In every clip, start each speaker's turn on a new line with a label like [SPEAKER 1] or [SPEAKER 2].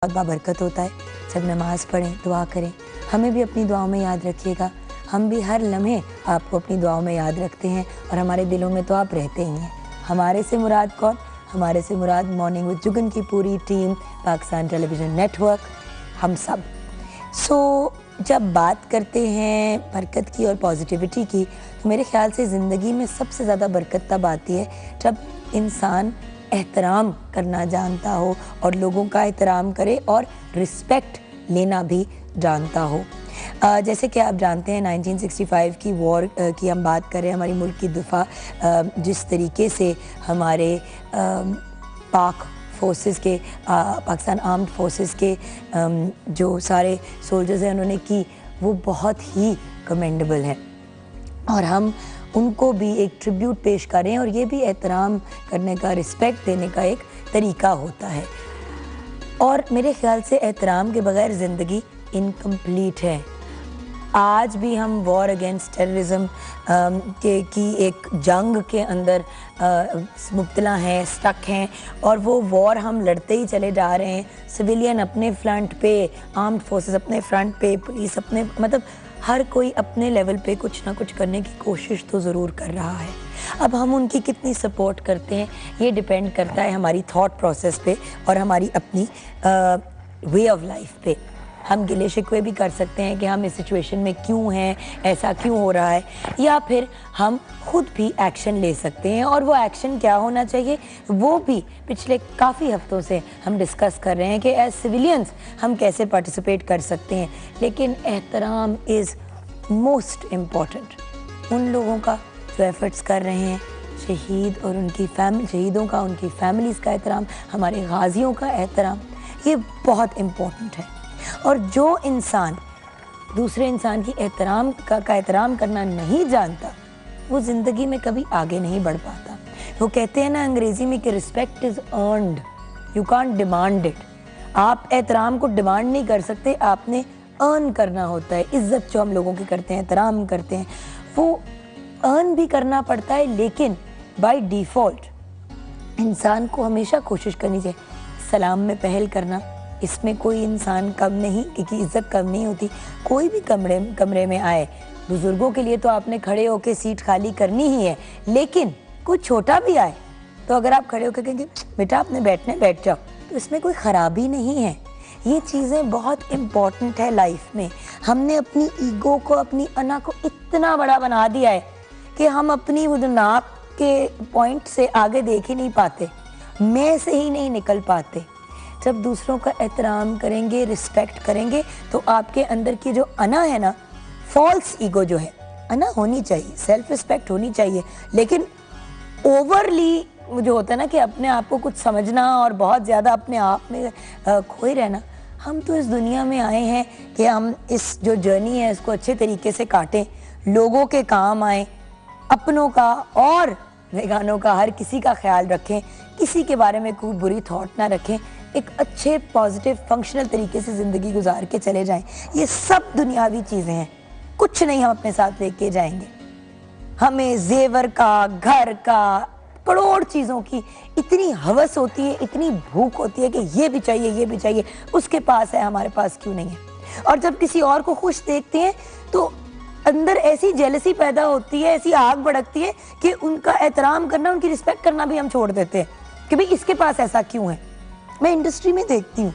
[SPEAKER 1] बहुत बाबरकत होता है। जब नमाज़ पढ़ें, दुआ करें, हमें भी अपनी दुआओं में याद रखिएगा। हम भी हर लम्हे आपको अपनी दुआओं में याद रखते हैं और हमारे दिलों में तो आप रहते ही हैं। हमारे से मुराद कौन? हमारे से मुराद मॉर्निंग विद जुगन की पूरी टीम, पाकिस्तान टेलीविज़न नेटवर्क, हम सब। जब बात करते हैं बरकत की और पॉजिटिविटी की, तो मेरे ख़्याल से ज़िंदगी में सबसे ज़्यादा बरकत तब आती है जब इंसान एहतराम करना जानता हो और लोगों का एहतराम करे और रिस्पेक्ट लेना भी जानता हो। जैसे कि आप जानते हैं 1965 की वॉर की हम बात करें, हमारी मुल्क की दिफा जिस तरीके से हमारे पाक फोर्सेस के पाकिस्तान आर्म्ड फोर्सेस के जो सारे सोल्जर्स हैं उन्होंने की, वो बहुत ही कमेंडेबल है और हम उनको भी एक ट्रिब्यूट पेश करें और ये भी एहतराम करने का, रिस्पेक्ट देने का एक तरीका होता है। और मेरे ख़्याल से एहतराम के बगैर ज़िंदगी इनकम्प्लीट है। आज भी हम वॉर अगेंस्ट टेररिज्म की एक जंग के अंदर मुब्तला हैं, स्टक हैं और वो वॉर हम लड़ते ही चले जा रहे हैं। सिविलियन अपने फ्रंट पे, आर्म्ड फोर्सेस अपने फ्रंट पे, पुलिस अपने, मतलब हर कोई अपने लेवल पे कुछ ना कुछ करने की कोशिश तो ज़रूर कर रहा है। अब हम उनकी कितनी सपोर्ट करते हैं ये डिपेंड करता है हमारी थॉट प्रोसेस पे और हमारी अपनी वे ऑफ लाइफ पे। हम गिले शिकवे भी कर सकते हैं कि हम इस सिचुएशन में क्यों हैं, ऐसा क्यों हो रहा है, या फिर हम खुद भी एक्शन ले सकते हैं। और वो एक्शन क्या होना चाहिए, वो भी पिछले काफ़ी हफ्तों से हम डिस्कस कर रहे हैं कि एज सिविलियंस हम कैसे पार्टिसिपेट कर सकते हैं। लेकिन एहतराम इज़ मोस्ट इम्पॉर्टेंट। उन लोगों का जो एफर्ट्स कर रहे हैं, शहीद और उनकी शहीदों का, उनकी फैमिलीज़ का एहतराम, हमारे गाजियों का एहतराम, ये बहुत इम्पॉर्टेंट है। और जो इंसान दूसरे इंसान की एहतराम करना नहीं जानता, वो ज़िंदगी में कभी आगे नहीं बढ़ पाता। वो कहते हैं ना अंग्रेज़ी में कि respect is earned, you can't demand it. आप एहतराम को डिमांड नहीं कर सकते, आपने अर्न करना होता है। इज़्ज़त जो हम लोगों की करते हैं, एहतराम करते हैं, वो अर्न भी करना पड़ता है। लेकिन बाय डिफ़ॉल्ट इंसान को हमेशा कोशिश करनी चाहिए सलाम में पहल करना। इसमें कोई इंसान कम नहीं, क्योंकि इज़्ज़त कम नहीं होती। कोई भी कमरे में आए, बुज़ुर्गों के लिए तो आपने खड़े होकर सीट खाली करनी ही है, लेकिन कोई छोटा भी आए तो अगर आप खड़े होकर कहेंगे बेटा आपने बैठ जाओ, तो इसमें कोई ख़राबी नहीं है। ये चीज़ें बहुत इम्पॉर्टेंट है लाइफ में। हमने अपनी ईगो को, अपनी अना को इतना बड़ा बना दिया है कि हम अपनी वो नाक के पॉइंट से आगे देख ही नहीं पाते, मैं से ही नहीं निकल पाते। जब दूसरों का एहतराम करेंगे, रिस्पेक्ट करेंगे, तो आपके अंदर की जो अना है ना, फॉल्स ईगो जो है, अना होनी चाहिए, सेल्फ रिस्पेक्ट होनी चाहिए, लेकिन ओवरली जो होता है ना कि अपने आप को कुछ समझना और बहुत ज़्यादा अपने आप में खोए रहना। हम तो इस दुनिया में आए हैं कि हम इस जो जर्नी है इसको अच्छे तरीके से काटें, लोगों के काम आए, अपनों का और बेगानों का, हर किसी का ख्याल रखें, किसी के बारे में कोई बुरी थॉट ना रखें, एक अच्छे पॉजिटिव फंक्शनल तरीके से ज़िंदगी गुजार के चले जाएं। ये सब दुनियावी चीज़ें हैं, कुछ नहीं हम अपने साथ लेके जाएंगे। हमें जेवर का, घर का, करोड़ चीज़ों की इतनी हवस होती है, इतनी भूख होती है कि ये भी चाहिए, ये भी चाहिए, उसके पास है, हमारे पास क्यों नहीं है। और जब किसी और को खुश देखते हैं तो अंदर ऐसी जेलसी पैदा होती है, ऐसी आग भड़कती है कि उनका एहतराम करना, उनकी रिस्पेक्ट करना भी हम छोड़ देते हैं कि भाई इसके पास ऐसा क्यों है। मैं इंडस्ट्री में देखती हूँ,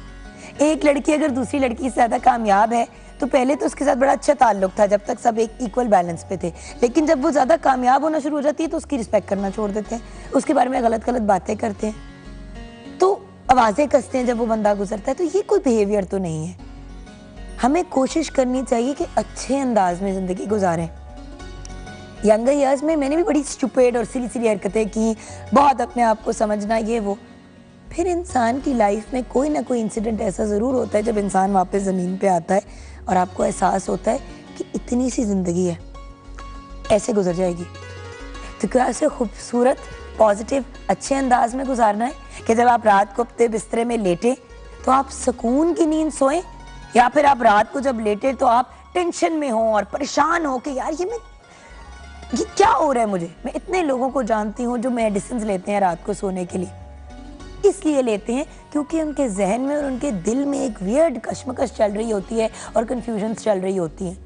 [SPEAKER 1] एक लड़की अगर दूसरी लड़की से ज़्यादा कामयाब है तो पहले तो उसके साथ बड़ा अच्छा ताल्लुक था जब तक सब एक इक्वल बैलेंस पे थे, लेकिन जब वो ज़्यादा कामयाब होना शुरू हो जाती है तो उसकी रिस्पेक्ट करना छोड़ देते हैं, उसके बारे में गलत गलत बातें करते हैं, तो आवाज़ें कसते हैं जब वो बंदा गुजरता है। तो ये कोई बिहेवियर तो नहीं है। हमें कोशिश करनी चाहिए कि अच्छे अंदाज में ज़िंदगी गुजारें। यंगर ईयर्स में मैंने भी बड़ी स्टूपिड और सिली हरकतें की, बहुत अपने आप को समझना, ये वो। फिर इंसान की लाइफ में कोई ना कोई इंसिडेंट ऐसा ज़रूर होता है जब इंसान वापस ज़मीन पे आता है और आपको एहसास होता है कि इतनी सी ज़िंदगी है, ऐसे गुजर जाएगी। तो क्या ऐसे खूबसूरत, पॉजिटिव, अच्छे अंदाज में गुजारना है कि जब आप रात को अपने बिस्तरे में लेटे तो आप सुकून की नींद सोएं, या फिर आप रात को जब लेटे तो आप टेंशन में हो और परेशान हो कि यार ये क्या हो रहा है मुझे। मैं इतने लोगों को जानती हूँ जो मेडिसिन लेते हैं रात को सोने के लिए, इसलिए लेते हैं क्योंकि उनके जहन में और उनके दिल में एक वियर्ड कश्मकश चल रही होती है और कन्फ्यूजन्स चल रही होती हैं।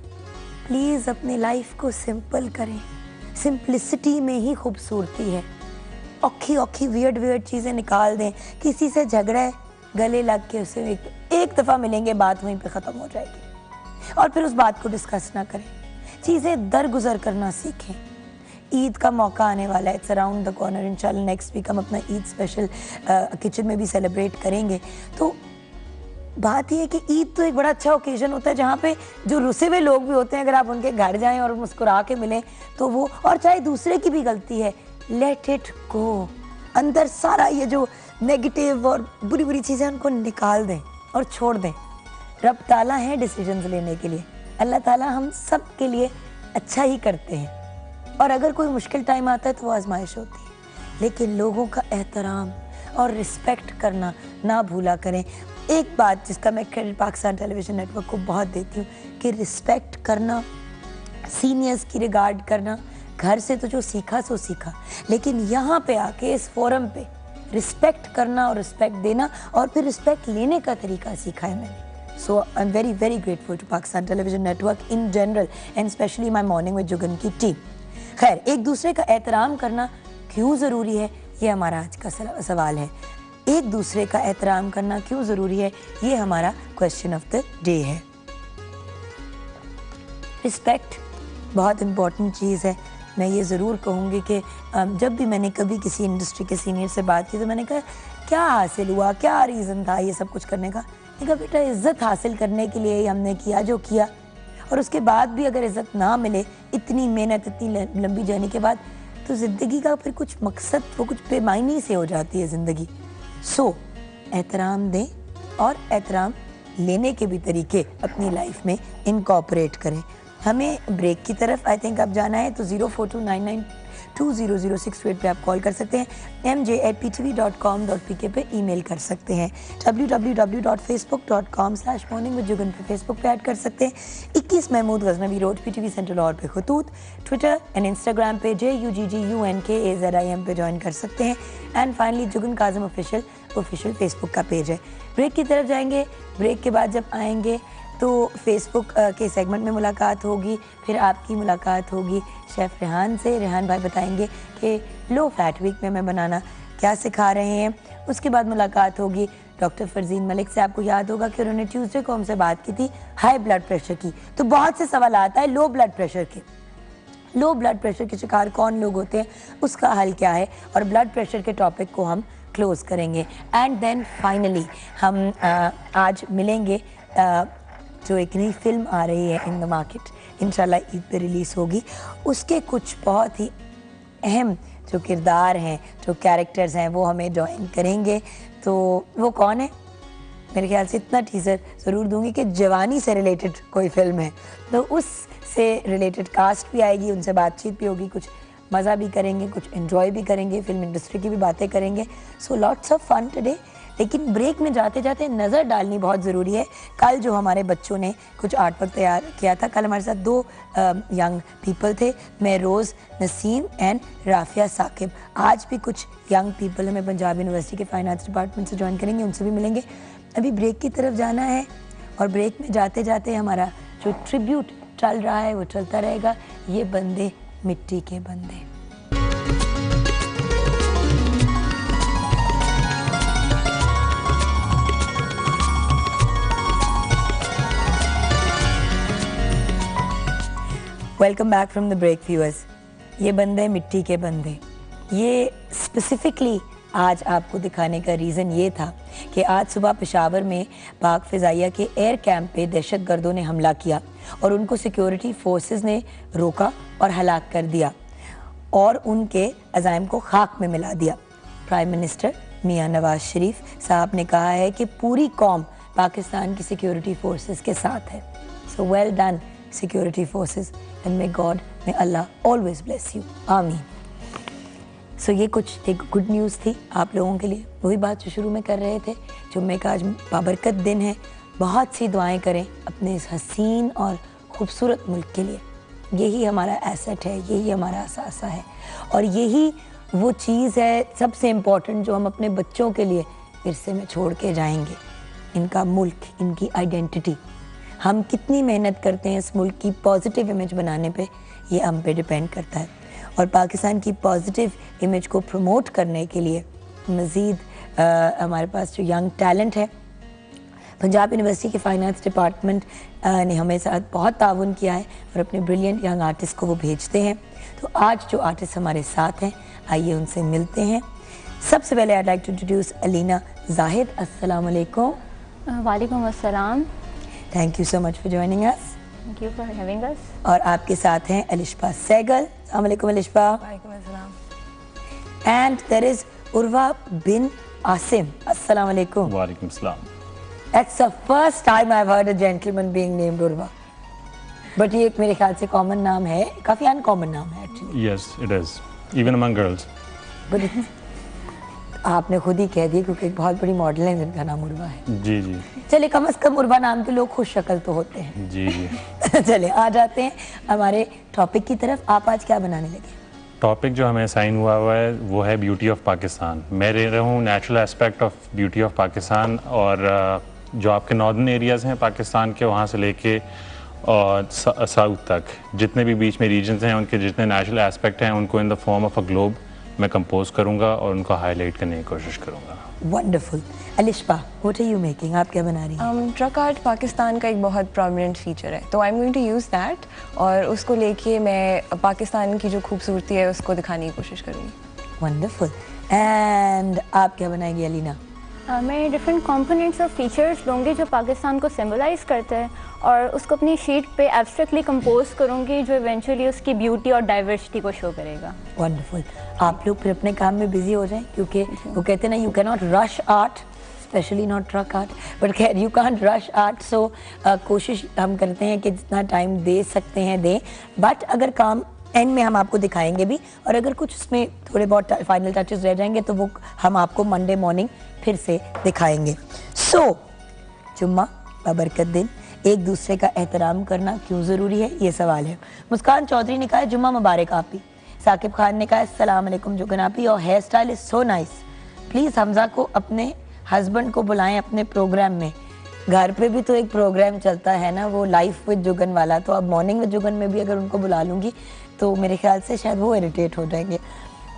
[SPEAKER 1] प्लीज़ अपनी लाइफ को सिंपल करें, सिंपलिसिटी में ही खूबसूरती है। औखी औखी वियर्ड चीज़ें निकाल दें। किसी से झगड़ा है, गले लग के उसे एक दफ़ा मिलेंगे, बात वहीं पे ख़त्म हो जाएगी और फिर उस बात को डिस्कस ना करें। चीज़ें दरगुजर करना सीखें। ईद का मौका आने वाला है, इट्स अराउंड द कॉर्नर। इंशाल्लाह नेक्स्ट वीक हम अपना ईद स्पेशल किचन में भी सेलिब्रेट करेंगे। तो बात यह है कि ईद तो एक बड़ा अच्छा ओकेजन होता है जहाँ पे जो रुसे हुए लोग भी होते हैं, अगर आप उनके घर जाएं और मुस्कुरा के मिलें तो वो, और चाहे दूसरे की भी गलती है, लेट इट गो। अंदर सारा ये जो नेगेटिव और बुरी बुरी चीज़ें उनको निकाल दें और छोड़ दें। रब ताला है डिसीजंस लेने के लिए। अल्लाह ताला हम सब के लिए अच्छा ही करते हैं और अगर कोई मुश्किल टाइम आता है तो वो आजमाइश होती है। लेकिन लोगों का एहतराम और रिस्पेक्ट करना ना भूला करें। एक बात जिसका मैं क्रेडिट पाकिस्तान टेलीविज़न नेटवर्क को बहुत देती हूँ कि रिस्पेक्ट करना, सीनियर्स की रिगार्ड करना, घर से तो जो सीखा सो सीखा, लेकिन यहाँ पे आके इस फोरम पे रिस्पेक्ट करना और रिस्पेक्ट देना और फिर रिस्पेक्ट लेने का तरीका सीखा है मैंने। So I am very very grateful to Pakistan television network in general and specially my morning with Jugan की टीम। खैर, एक दूसरे का एहतराम करना क्यों ज़रूरी है, ये हमारा आज का सवाल है। एक दूसरे का एहतराम करना क्यों ज़रूरी है, ये हमारा क्वेश्चन ऑफ द डे है। रिस्पेक्ट बहुत इम्पॉर्टेंट चीज़ है। मैं ये ज़रूर कहूँगी कि जब भी मैंने कभी किसी इंडस्ट्री के सीनियर से बात की तो मैंने कहा क्या हासिल हुआ, क्या रीज़न था ये सब कुछ करने का। मैंने कहा बेटा, इज़्ज़त हासिल करने के लिए ही हमने किया जो किया, और उसके बाद भी अगर इज़्ज़त ना मिले, इतनी मेहनत, इतनी लंबी जर्नी के बाद, तो ज़िंदगी का फिर कुछ मकसद, वो कुछ बेमायनी से हो जाती है ज़िंदगी। सो एहतराम दें और एहतराम लेने के भी तरीके अपनी लाइफ में इनकॉर्पोरेट करें। हमें ब्रेक की तरफ आई थिंक अब जाना है, तो 042992000628 पे आप कॉल कर सकते हैं। mj@ptv.com.pk पे ईमेल कर सकते हैं। www.facebook.com/morningwithjugan पे फेसबुक पे ऐड कर सकते हैं। 21 Mahmud Ghaznavi road, PTV central और पे खतूत, ट्विटर एंड इंस्टाग्राम पे JUGGUNKAZIM पे ज्वाइन कर सकते हैं। And finally Jugan Kazim official Facebook का पेज है। ब्रेक की तरफ जाएंगे। ब्रेक के बाद जब आएंगे तो फेसबुक के सेगमेंट में मुलाकात होगी, फिर आपकी मुलाकात होगी शेफ़ रेहान से। रेहान भाई बताएंगे कि लो फैट वीक में मैं बनाना क्या सिखा रहे हैं। उसके बाद मुलाकात होगी डॉक्टर फरजीन मलिक से। आपको याद होगा कि उन्होंने ट्यूसडे को हमसे बात की थी हाई ब्लड प्रेशर की। तो बहुत से सवाल आता है लो ब्लड प्रेशर के। लो ब्लड प्रेशर के शिकार कौन लोग होते हैं, उसका हल क्या है, और ब्लड प्रेशर के टॉपिक को हम क्लोज करेंगे। एंड देन फाइनली हम आज मिलेंगे जो एक नई फिल्म आ रही है इन द मार्केट, इंशाल्लाह ईद पे रिलीज़ होगी। उसके कुछ बहुत ही अहम जो किरदार हैं, जो कैरेक्टर्स हैं, वो हमें ज्वाइन करेंगे। तो वो कौन है, मेरे ख्याल से इतना टीज़र ज़रूर दूंगी कि जवानी से रिलेटेड कोई फिल्म है, तो उससे रिलेटेड कास्ट भी आएगी, उनसे बातचीत भी होगी, कुछ मज़ा भी करेंगे, कुछ एंजॉय भी करेंगे, फिल्म इंडस्ट्री की भी बातें करेंगे। So lots of fun today. लेकिन ब्रेक में जाते जाते नज़र डालनी बहुत ज़रूरी है। कल जो हमारे बच्चों ने कुछ आर्ट वर्क तैयार किया था, कल हमारे साथ 2 यंग पीपल थे, महरोज़ नसीम एंड राफिया साकिब। आज भी कुछ यंग पीपल हमें पंजाब यूनिवर्सिटी के फाइन आर्ट्स डिपार्टमेंट से ज्वाइन करेंगे, उनसे भी मिलेंगे। अभी ब्रेक की तरफ जाना है और ब्रेक में जाते जाते हमारा जो ट्रिब्यूट चल रहा है वो चलता रहेगा, ये बंदे मिट्टी के बंदे। Welcome back from the break viewers. ये बंदे मिट्टी के बंदे, ये स्पेसिफिकली आज आपको दिखाने का रीज़न ये था कि आज सुबह पेशावर में पाक फ़िज़ाइया के एयर कैंप पे दहशतगर्दों ने हमला किया और उनको सिक्योरिटी फोर्सेस ने रोका और हलाक कर दिया और उनके अज़ाइम को खाक में मिला दिया। प्राइम मिनिस्टर मियां नवाज शरीफ साहब ने कहा है कि पूरी कौम पाकिस्तान की सिक्योरिटी फोर्सेस के साथ है। So well done security forces and may God, may Allah always bless you, आमीन। सो ये कुछ एक गुड न्यूज़ थी आप लोगों के लिए, वही बात जो शुरू में कर रहे थे। जुम्मे का आज बाबरकत दिन है, बहुत सी दुआएं करें अपने इस हसीन और ख़ूबसूरत मुल्क के लिए। यही हमारा एसेट है, यही हमारा असासा है और यही वो चीज़ है सबसे इम्पोर्टेंट जो हम अपने बच्चों के लिए विरसे में छोड़ के जाएंगे। इनका मुल्क, इनकी आइडेंटिटी, हम कितनी मेहनत करते हैं इस मुल्क की पॉजिटिव इमेज बनाने पे, ये हम पे डिपेंड करता है। और पाकिस्तान की पॉजिटिव इमेज को प्रमोट करने के लिए मज़ीद हमारे पास जो यंग टैलेंट है, पंजाब यूनिवर्सिटी के फाइनेंस डिपार्टमेंट ने हमें साथ बहुत ताउन किया है और अपने ब्रिलियंट यंग आर्टिस्ट को वो भेजते हैं। तो आज जो आर्टिस्ट हमारे साथ हैं, आइए उनसे मिलते हैं। सबसे पहले I like to introduce Alina Zahid. अस्सलाम वालेकुम।
[SPEAKER 2] वालेकुम अस्सलाम।
[SPEAKER 1] Thank you so much for joining us.
[SPEAKER 2] Thank you for having us.
[SPEAKER 1] और आपके साथ हैं अलिशबा सहगल। अस्सलाम वालेकुम अलिशबा।
[SPEAKER 3] वालेकुम अस्सलाम।
[SPEAKER 1] And there is Urwa bin Asim. अस्सलाम वालेकुम।
[SPEAKER 4] वालेकुम सलाम।
[SPEAKER 1] That's the first time I've heard a gentleman being named Urva. But ये एक मेरे ख्याल से कॉमन नाम है, काफ़ी अनकॉमन नाम है actually.
[SPEAKER 4] Yes, it is. Even among girls.
[SPEAKER 1] But आपने खुद ही कह दिया क्योंकि एक बहुत बड़ी मॉडल है जिनका नाम उर्वा है।
[SPEAKER 4] जी जी।
[SPEAKER 1] चलिए, कम से कम उर्वा नाम के लोग खुश शक्ल तो होते हैं।
[SPEAKER 4] जी जी।
[SPEAKER 1] चलिए आ जाते हैं हमारे टॉपिक की तरफ। आप आज क्या बनाने लगे?
[SPEAKER 4] टॉपिक जो हमें साइन हुआ है वो है ब्यूटी ऑफ पाकिस्तान। मैं रह रहा हूँ natural aspect of beauty of Pakistan, और जो आपके नॉर्दर्न एरियाज़ हैं पाकिस्तान के, वहाँ से लेके और साउथ तक जितने भी बीच में रीजन्स हैं, उनके जितने नेचुरल एस्पेक्ट हैं, उनको in the form of a globe मैं कंपोज करूँगा और उनको हाईलाइट करने की कोशिश करूँगा।
[SPEAKER 1] Wonderful. Alishba, what are you making? आप क्या बना रही हैं?
[SPEAKER 3] ट्रक आर्ट पाकिस्तान का एक बहुत प्रोमिनेंट फीचर है, तो I am going to use that और उसको लेके मैं पाकिस्तान की जो खूबसूरती है उसको दिखाने की कोशिश करूँगी।
[SPEAKER 1] वंडरफुल। एंड आप क्या बनाएंगी अलीना?
[SPEAKER 2] मैं डिफरेंट कंपोनेंट्स और फीचर्स लूँगी जो पाकिस्तान को सिंबलाइज करते हैं और उसको अपनी शीट पे एब्स्ट्रैक्टली कंपोज करूँगी जो इवेंचुअली उसकी ब्यूटी और डाइवर्सिटी को शो करेगा।
[SPEAKER 1] वंडरफुल। आप लोग फिर अपने काम में बिजी हो जाएं, क्योंकि वो कहते हैं ना, you can not rush art, specially not truck art, but खैर यू कांट रश आर्ट। सो कोशिश हम करते हैं कि जितना टाइम दे सकते हैं दें, बट अगर काम एंड में हम आपको दिखाएंगे भी, और अगर कुछ उसमें थोड़े बहुत फाइनल टचेस रह जाएंगे तो वो हम आपको मंडे मॉर्निंग फिर से दिखाएंगे। सो जुम्मा बबरकत दिन, एक दूसरे का एहतराम करना क्यों ज़रूरी है, ये सवाल है। मुस्कान चौधरी ने कहा है जुम्मा मुबारक आपी। साकिब खान ने कहा है अस्सलाम वालेकुम जुगन आपी, और hair style is so nice. Please Hamza को अपने हस्बैंड को बुलाएं अपने प्रोग्राम में। घर पे भी तो एक प्रोग्राम चलता है ना, वो लाइफ विद जुगन वाला, तो अब मॉर्निंग विद जुगन में भी अगर उनको बुला लूँगी तो मेरे ख्याल से शायद वो इरिटेट हो जाएंगे।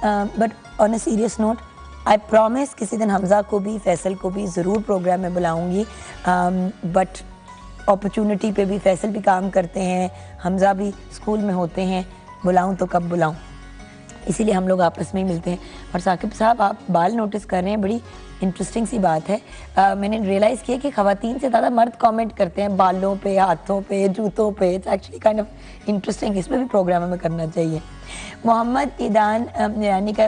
[SPEAKER 1] But on a serious note, I promise किसी दिन हमजा को भी, फैसल को भी ज़रूर प्रोग्राम में बुलाऊँगी। बट अपॉर्चुनिटी पे भी फैसल भी काम करते हैं, हमजा भी स्कूल में होते हैं, बुलाऊँ तो कब बुलाऊँ, इसीलिए हम लोग आपस में ही मिलते हैं। और साकिब साहब, आप बाल नोटिस कर रहे हैं, बड़ी इंटरेस्टिंग सी बात है। मैंने रियलाइज़ किया कि ख़वातीन से ज़्यादा मर्द कमेंट करते हैं बालों पे, हाथों पे, जूतों पे। It's actually kind of interesting, इसमें भी प्रोग्राम हमें करना चाहिए। मोहम्मद ईदान यानी का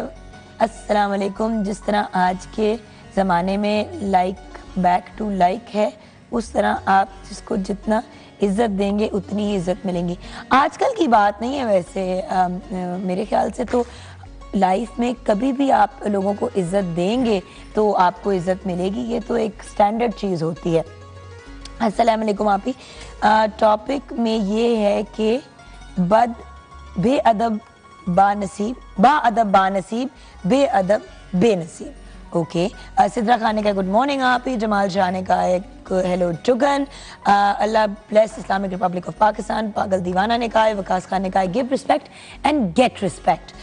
[SPEAKER 1] अस्सलाम वालेकुम। जिस तरह आज के ज़माने में लाइक बैक टू लाइक है, उस तरह आप जिसको जितना इज़्ज़त देंगे उतनी ही इज़्ज़त मिलेंगी। आजकल की बात नहीं है वैसे, मेरे ख्याल से तो लाइफ में कभी भी आप लोगों को इज़्ज़त देंगे तो आपको इज़्ज़त मिलेगी, ये तो एक स्टैंडर्ड चीज़ होती है। अस्सलाम वालेकुम आपी। टॉपिक में ये है कि बेअदब बानसीब, बाअदब बानसीब, बेअदब बेनसीब। ओके। सिद्रा खान ने कहा गुड मॉर्निंग आप ही। जमाल शाह ने कहा एक हेलो जुगन। अल्लाह bless Islamic Republic of Pakistan. पागल दीवाना ने कहा है। वकास खान ने कहा give respect and get respect.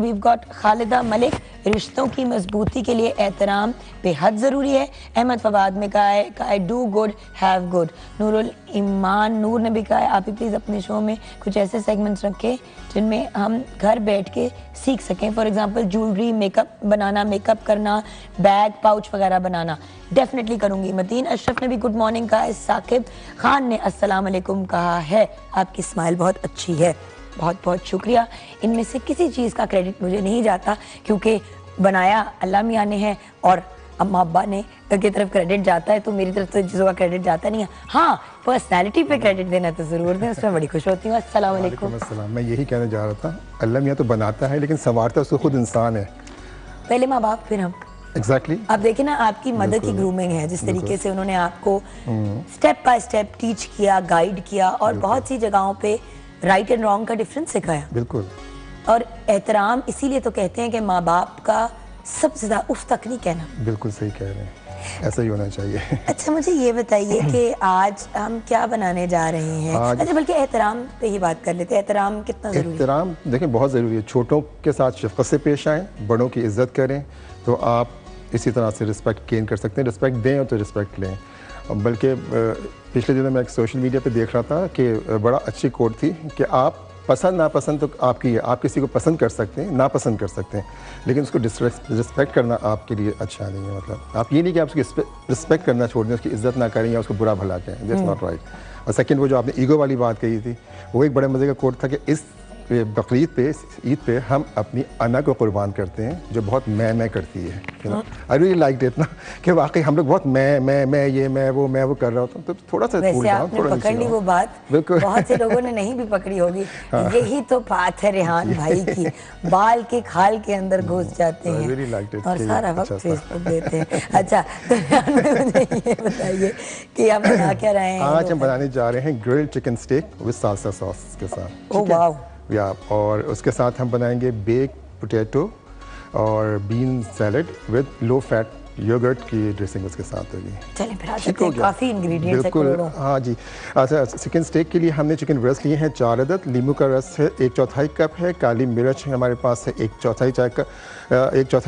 [SPEAKER 1] We got Khalida Malik, रिश्तों की मजबूती के लिए एहतराम बेहद ज़रूरी है। अहमद फवाद में कहा है do good have good. Noorul Iman Noor ने भी कहा है आप ही प्लीज़ अपने शो में कुछ ऐसे सेगमेंट्स रखें जिनमें हम घर बैठ के सीख सकें। For example jewellery, makeup banana, makeup करना, बैग पाउच वगैरह बनाना। डेफिनेटली करूँगी। मतीन अशरफ ने भी गुड मॉर्निंग कहा है। साकिब खान ने अस्सलाम वालेकुम कहा है। आपकी स्माइल बहुत अच्छी है, बहुत बहुत शुक्रिया। इनमें से किसी चीज़ का क्रेडिट मुझे नहीं जाता क्योंकि बनाया अल्लाह मियाँ ने है और अम्मा अब्बा ने की तरफ क्रेडिट जाता है, तो मेरी तरफ तो चीज़ों का क्रेडिट जाता नहीं है। हाँ, पर्सनैलिटी पे क्रेडिट देना तो ज़रूर दें, उसमें बड़ी खुश होती हूँ। अस्सलाम वालेकुम।
[SPEAKER 5] अस्सलाम। मैं यही कहने जा रहा था, अल्लाह मियाँ तो बनाता है लेकिन संवारता उसको खुद इंसान है।
[SPEAKER 1] पहले माँ बाप फिर हम।
[SPEAKER 5] एग्जैक्टली।
[SPEAKER 1] आप देखें ना, आपकी मदर की ग्रूमिंग है, जिस तरीके से उन्होंने आपको स्टेप बाय स्टेप टीच किया, गाइड किया और बहुत सी जगहों पे राइट एंड रॉन्ग का डिफरेंस सिखाया।
[SPEAKER 5] बिल्कुल।
[SPEAKER 1] और एहतराम इसीलिए तो कहते हैं कि माँ बाप का सबसे ज़्यादा उफ तक नहीं कहना।
[SPEAKER 5] बिल्कुल सही कह रहे हैं, ऐसा ही होना चाहिए।
[SPEAKER 1] अच्छा मुझे ये बताइए कि आज हम क्या बनाने जा रहे हैं? अच्छा बल्कि एहतराम पे ही बात कर लेते हैं, एहतराम कितना ज़रूरी है?
[SPEAKER 5] एहतराम देखिए बहुत ज़रूरी है। छोटों के साथ शफ़क़त से पेश आएँ, बड़ों की इज़्ज़त करें, तो आप इसी तरह से रिस्पेक्ट गेन कर सकते हैं। रिस्पेक्ट दें और तो रिस्पेक्ट लें। बल्कि पिछले दिनों मैं एक सोशल मीडिया पे देख रहा था कि बड़ा अच्छी कोट थी कि आप पसंद नापसंद तो आपकी है, आप किसी को पसंद कर सकते हैं, नापसंद कर सकते हैं, लेकिन उसको रिस्पेक्ट करना आपके लिए अच्छा नहीं है। मतलब आप ये नहीं कि आप उसकी रिस्पेक्ट करना छोड़ दें, उसकी इज्जत ना करें या उसको बुरा भला कहें, दैट्स नॉट राइट। और सेकंड, वो जो आपने ईगो वाली बात कही थी, वो एक बड़े मज़े का कोट था कि इस बकरीद पे, ईद पे हम अपनी अना को कुर्बान करते हैं जो बहुत मैं करती है। आई रियली लाइक इट ना कि वाकई हम लोग बहुत मैं वो कर रहा होता हूँ। तो थोड़ा सा
[SPEAKER 1] वैसे आपने पकड़ ली वो बात, बहुत से लोगों ने नहीं भी पकड़ी होगी। यही तो बात है रेहान भाई की, बाल के खाल के अंदर घुस जाते हैं और सारा वक्त फेसबुक देते हैं। अच्छा तो मुझे ये बताइए कि आप बना क्या रहे हैं?
[SPEAKER 5] आज हम बनाने जा रहे हैं grilled chicken steak with salsa sauce के साथ।
[SPEAKER 1] Oh wow.
[SPEAKER 5] या और उसके साथ हम बनाएंगे बेक पोटैटो और bean salad with low fat yogurt की ड्रेसिंग उसके साथ होगी।
[SPEAKER 1] चलें फिर आ जाते हैं, काफ़ी इंग्रेडिएंट्स है।
[SPEAKER 5] बिल्कुल हाँ जी। अच्छा चिकन स्टेक के लिए हमने चिकन ब्रेस्ट लिए हैं 4 अदद, लींबू का रस है 1/4 कप है, काली मिर्च हमारे पास है 1/4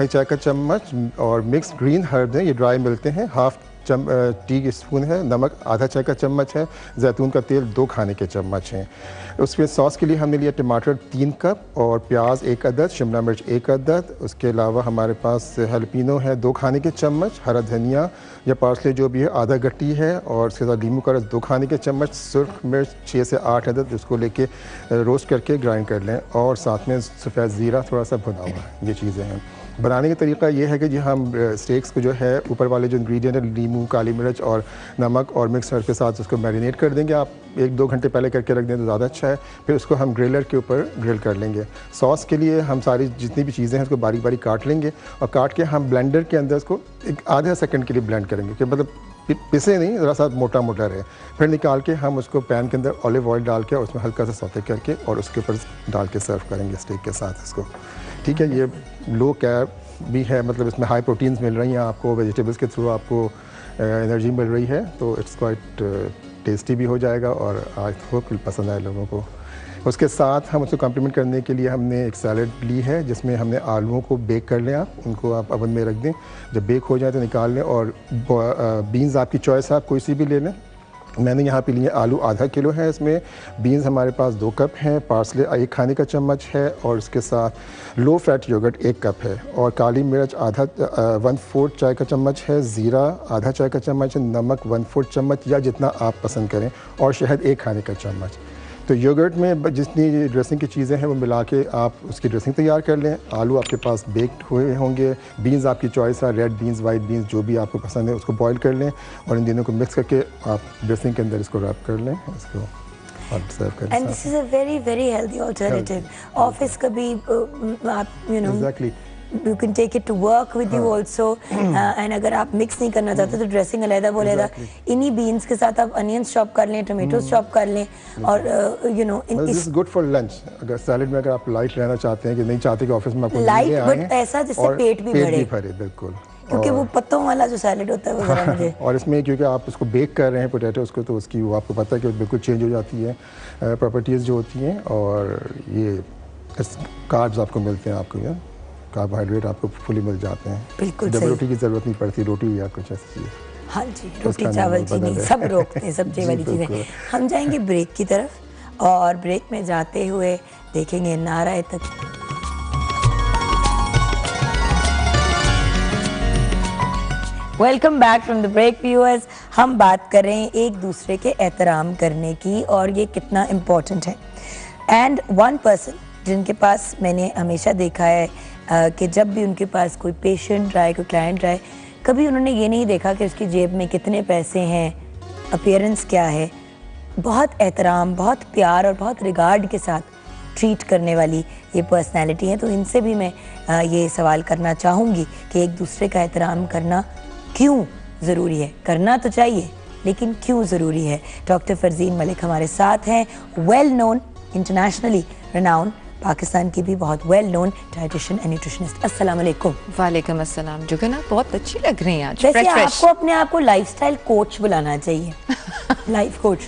[SPEAKER 5] चाय का चम्मच, और मिक्स ग्रीन हर्ब हैं, ये ड्राई मिलते हैं, हाफ टी स्पून है, नमक आधा चाय का चम्मच है, जैतून का तेल 2 खाने के चम्मच हैं। उसमें सॉस के लिए हमने लिया टमाटर 3 कप और प्याज 1 अदद, शिमला मिर्च 1 अदद, उसके अलावा हमारे पास हलपिनो है 2 खाने के चम्मच, हरा धनिया या पार्सले जो भी है आधा गट्टी है, और उसके साथ नींबू का रस 2 खाने के चम्मच, सुर्ख मिर्च 6 से 8 अदद, उसको लेके रोस्ट करके ग्राइंड कर लें, और साथ में सफ़ेद ज़ीरा थोड़ा सा भुना हुआ। ये चीज़ें हैं। बनाने का तरीका ये है कि जी हम स्टेक्स को जो है ऊपर वाले जो इंग्रेडिएंट है नींबू, काली मिर्च और नमक और मिक्स हर्ब के साथ उसको मैरिनेट कर देंगे। आप 1-2 घंटे पहले करके रख दें तो ज़्यादा अच्छा है। फिर उसको हम ग्रिलर के ऊपर ग्रिल कर लेंगे। सॉस के लिए हम सारी जितनी भी चीज़ें हैं उसको बारीक बारीक काट लेंगे, और काट के हम ब्लेंडर के अंदर उसको एक आधा सेकंड के लिए ब्लेंड करेंगे कि मतलब पिसे नहीं, ज़रा सा मोटा मोटा रहे। फिर निकाल के हम उसको पैन के अंदर ऑलिव ऑयल डाल के और उसमें हल्का सा सौते करके और उसके ऊपर डाल के सर्व करेंगे स्टेक के साथ इसको। ठीक है, ये लो कैप भी है, मतलब इसमें हाई प्रोटीन्स मिल रही हैं आपको, वेजिटेबल्स के थ्रू आपको एनर्जी मिल रही है, तो इट्स क्वाइट टेस्टी भी हो जाएगा और आई होप पसंद आए लोगों को। उसके साथ हम उसको कम्प्लीमेंट करने के लिए हमने एक सैलड ली है जिसमें हमने आलूओं को बेक कर लें, आप उनको आप ओवन में रख दें, जब बेक हो जाए तो निकाल लें, और बीन्स आपकी चॉइस है, आप कोई सी भी ले लें। मैंने यहाँ पे लिए आलू आधा किलो है, इसमें बीन्स हमारे पास 2 कप हैं, पार्सले 1 खाने का चम्मच है, और उसके साथ लो फैट योगर्ट 1 कप है, और काली मिर्च 1/4 चाय का चम्मच है, ज़ीरा आधा चाय का चम्मच है, नमक 1/4 चम्मच या जितना आप पसंद करें, और शहद 1 खाने का चम्मच। तो योगर्ट में जितनी ड्रेसिंग की चीज़ें हैं वो मिला के आप उसकी ड्रेसिंग तैयार कर लें। आलू आपके पास बेक्ड हुए होंगे, बीन्स आपकी चॉइस है, रेड बीन्स, वाइट बीन्स जो भी आपको पसंद है उसको बॉईल कर लें, और इन दोनों को मिक्स करके आप ड्रेसिंग के अंदर इसको रैप कर लें, इसको और सर्व करें।
[SPEAKER 1] And this is a very very healthy alternative. Office कभी आप
[SPEAKER 5] exactly
[SPEAKER 1] you can take it to work with you also, and अगर आप मिक्स नहीं करना चाहते तो ड्रेसिंग अलग बोलेगा, इन्हीं बीन्स के साथ आप अनियंस चॉप कर लें, टोमेटोज चॉप कर लें, और you know
[SPEAKER 5] this is good for lunch. अगर सैलेड में अगर आप लाइट रहना चाहते हैं कि नहीं चाहते कि ऑफिस में आपको
[SPEAKER 1] लाइट बट ऐसा जिससे पेट भी भरे,
[SPEAKER 5] बिल्कुल,
[SPEAKER 1] क्योंकि वो पत्तों वाला जो सैलेड होता है वो ज़रा मुझे
[SPEAKER 5] और इसमें क्योंकि आप उसको बेक कर रहे हैं पोटैटोज़ को, तो उसकी वो आपको पता है कि बिल्कुल चेंज हो जाती है प्रॉपर्टीज़ जो होती हैं, और ये कार्ब्स आपको मिलते हैं, आपको कार्बोहाइड्रेट आपको फुली मिल जाते हैं।
[SPEAKER 1] बिल्कुल
[SPEAKER 5] डबल रोटी की ज़रूरत नहीं पड़ती, रोटी या कुछ ऐसी चीज़।
[SPEAKER 1] हाँ जी, रोटी चावल चीनी सब रोकते हैं, सब्जी वाली चीज़ें। हम जाएंगे ब्रेक की तरफ, और ब्रेक में जाते हुए देखेंगे नाराए तक। Welcome back from the break viewers. हम बात कर रहे हैं एक दूसरे के एहतराम करने की, और ये कितना इम्पोर्टेंट है। एंड वन पर्सन जिनके पास मैंने हमेशा देखा है कि जब भी उनके पास कोई पेशेंट आए, कोई क्लाइंट आए, कभी उन्होंने ये नहीं देखा कि उसकी जेब में कितने पैसे हैं, अपीयरेंस क्या है। बहुत एहतराम, बहुत प्यार और बहुत रिगार्ड के साथ ट्रीट करने वाली ये पर्सनैलिटी है। तो इनसे भी मैं ये सवाल करना चाहूँगी कि एक दूसरे का एहतराम करना क्यों ज़रूरी है? करना तो चाहिए, लेकिन क्यों ज़रूरी है? डॉक्टर फरजीन मलिक हमारे साथ हैं, well known, internationally renowned Pakistan की भी बहुत well known dietitian and nutritionist. अस्सलाम वालेकुम।
[SPEAKER 6] वालेकुम अस्सलाम। जुगन आप बहुत अच्छी लग रही हैं आज।
[SPEAKER 1] वैसे
[SPEAKER 6] फ्रेश
[SPEAKER 1] आपको अपने आप को लाइफस्टाइल कोच बुलाना चाहिए। लाइफ कोच,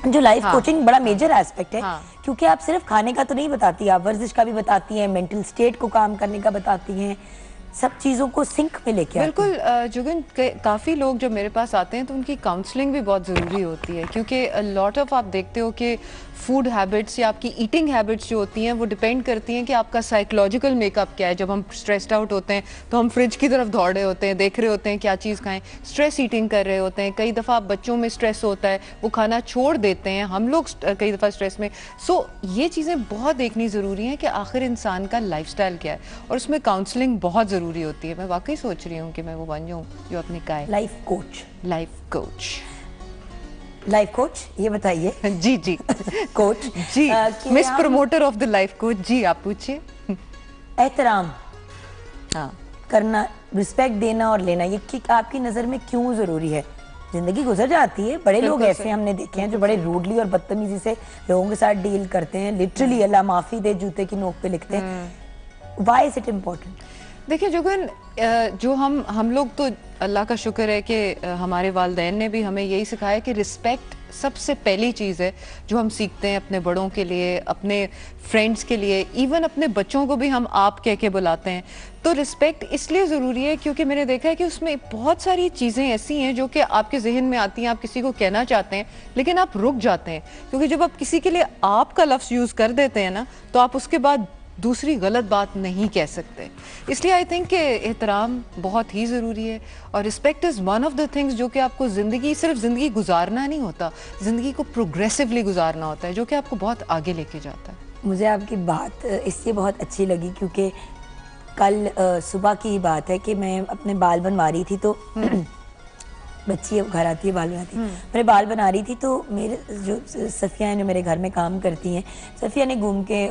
[SPEAKER 1] जो लाइफ कोचिंग बड़ा मेजर एस्पेक्ट है, क्योंकि आप सिर्फ खाने का तो नहीं बताती, आप वर्जिश का भी बताती हैं, मेंटल स्टेट को काम करने का बताती हैं, सब चीज़ों को सिंक में लेके आती हैं।
[SPEAKER 6] बिल्कुल जुगन, काफ़ी लोग जब मेरे पास आते हैं तो उनकी काउंसलिंग भी बहुत ज़रूरी होती है, क्योंकि लॉट ऑफ आप देखते हो कि फूड हैबिट्स या आपकी ईटिंग हैबिट्स जो होती हैं वो डिपेंड करती हैं कि आपका साइकोलॉजिकल मेकअप क्या है। जब हम स्ट्रेस्ड आउट होते हैं तो हम फ्रिज की तरफ दौड़ रहे होते हैं, देख रहे होते हैं क्या चीज़ खाएं, स्ट्रेस ईटिंग कर रहे होते हैं। कई दफ़ा बच्चों में स्ट्रेस होता है, वो खाना छोड़ देते हैं, हम लोग कई दफ़ा स्ट्रेस में। सो ये चीज़ें बहुत देखनी ज़रूरी हैं कि आखिर इंसान का लाइफस्टाइल क्या है, और उसमें काउंसलिंग बहुत ज़रूरी होती है। मैं वाकई सोच रही हूँ कि मैं वो बन जाऊँ जो अपनी का है
[SPEAKER 1] life coach.
[SPEAKER 6] Life coach.
[SPEAKER 1] Life coach, ये बताइए।
[SPEAKER 6] जी जी
[SPEAKER 1] कोच
[SPEAKER 6] जी,
[SPEAKER 1] कि
[SPEAKER 6] मिस
[SPEAKER 1] आप
[SPEAKER 6] promoter of the life coach. जी आप पूछिए।
[SPEAKER 1] एहतराम
[SPEAKER 6] हाँ,
[SPEAKER 1] करना, रिस्पेक्ट देना और लेना, ये कि आपकी नज़र में क्यों ज़रूरी है? जिंदगी गुजर जाती है, बड़े लोग ऐसे हमने देखे हैं जो बड़े रूडली और बदतमीजी से लोगों के साथ डील करते हैं, लिटरली अल्लाह माफ़ी दे जूते की नोक पे लिखते हैं। Why is it important?
[SPEAKER 6] देखिए जुगन, जो हम लोग तो अल्लाह का शुक्र है कि हमारे वालिदैन ने भी हमें यही सिखाया कि रिस्पेक्ट सबसे पहली चीज़ है जो हम सीखते हैं अपने बड़ों के लिए, अपने फ्रेंड्स के लिए, इवन अपने बच्चों को भी हम आप कह के बुलाते हैं। तो रिस्पेक्ट इसलिए ज़रूरी है क्योंकि मैंने देखा है कि उसमें बहुत सारी चीज़ें ऐसी हैं जो कि आपके जहन में आती हैं, आप किसी को कहना चाहते हैं लेकिन आप रुक जाते हैं, क्योंकि जब आप किसी के लिए आप का लफ्ज़ यूज़ कर देते हैं ना, तो आप उसके बाद दूसरी गलत बात नहीं कह सकते। इसलिए आई थिंक कि एहतराम बहुत ही ज़रूरी है, और respect is one of the things जो कि आपको ज़िंदगी, सिर्फ ज़िंदगी गुजारना नहीं होता, ज़िंदगी को प्रोग्रेसिवली गुजारना होता है, जो कि आपको बहुत आगे लेके जाता है।
[SPEAKER 1] मुझे आपकी बात इसलिए बहुत अच्छी लगी क्योंकि कल सुबह की ही बात है कि मैं अपने बाल बनवा रही थी, तो बच्ची घर आती है, बाल बनाती है, मेरे बाल बना रही थी, तो मेरे जो सफ़िया हैं जो मेरे घर में काम करती हैं, सफ़िया ने घूम के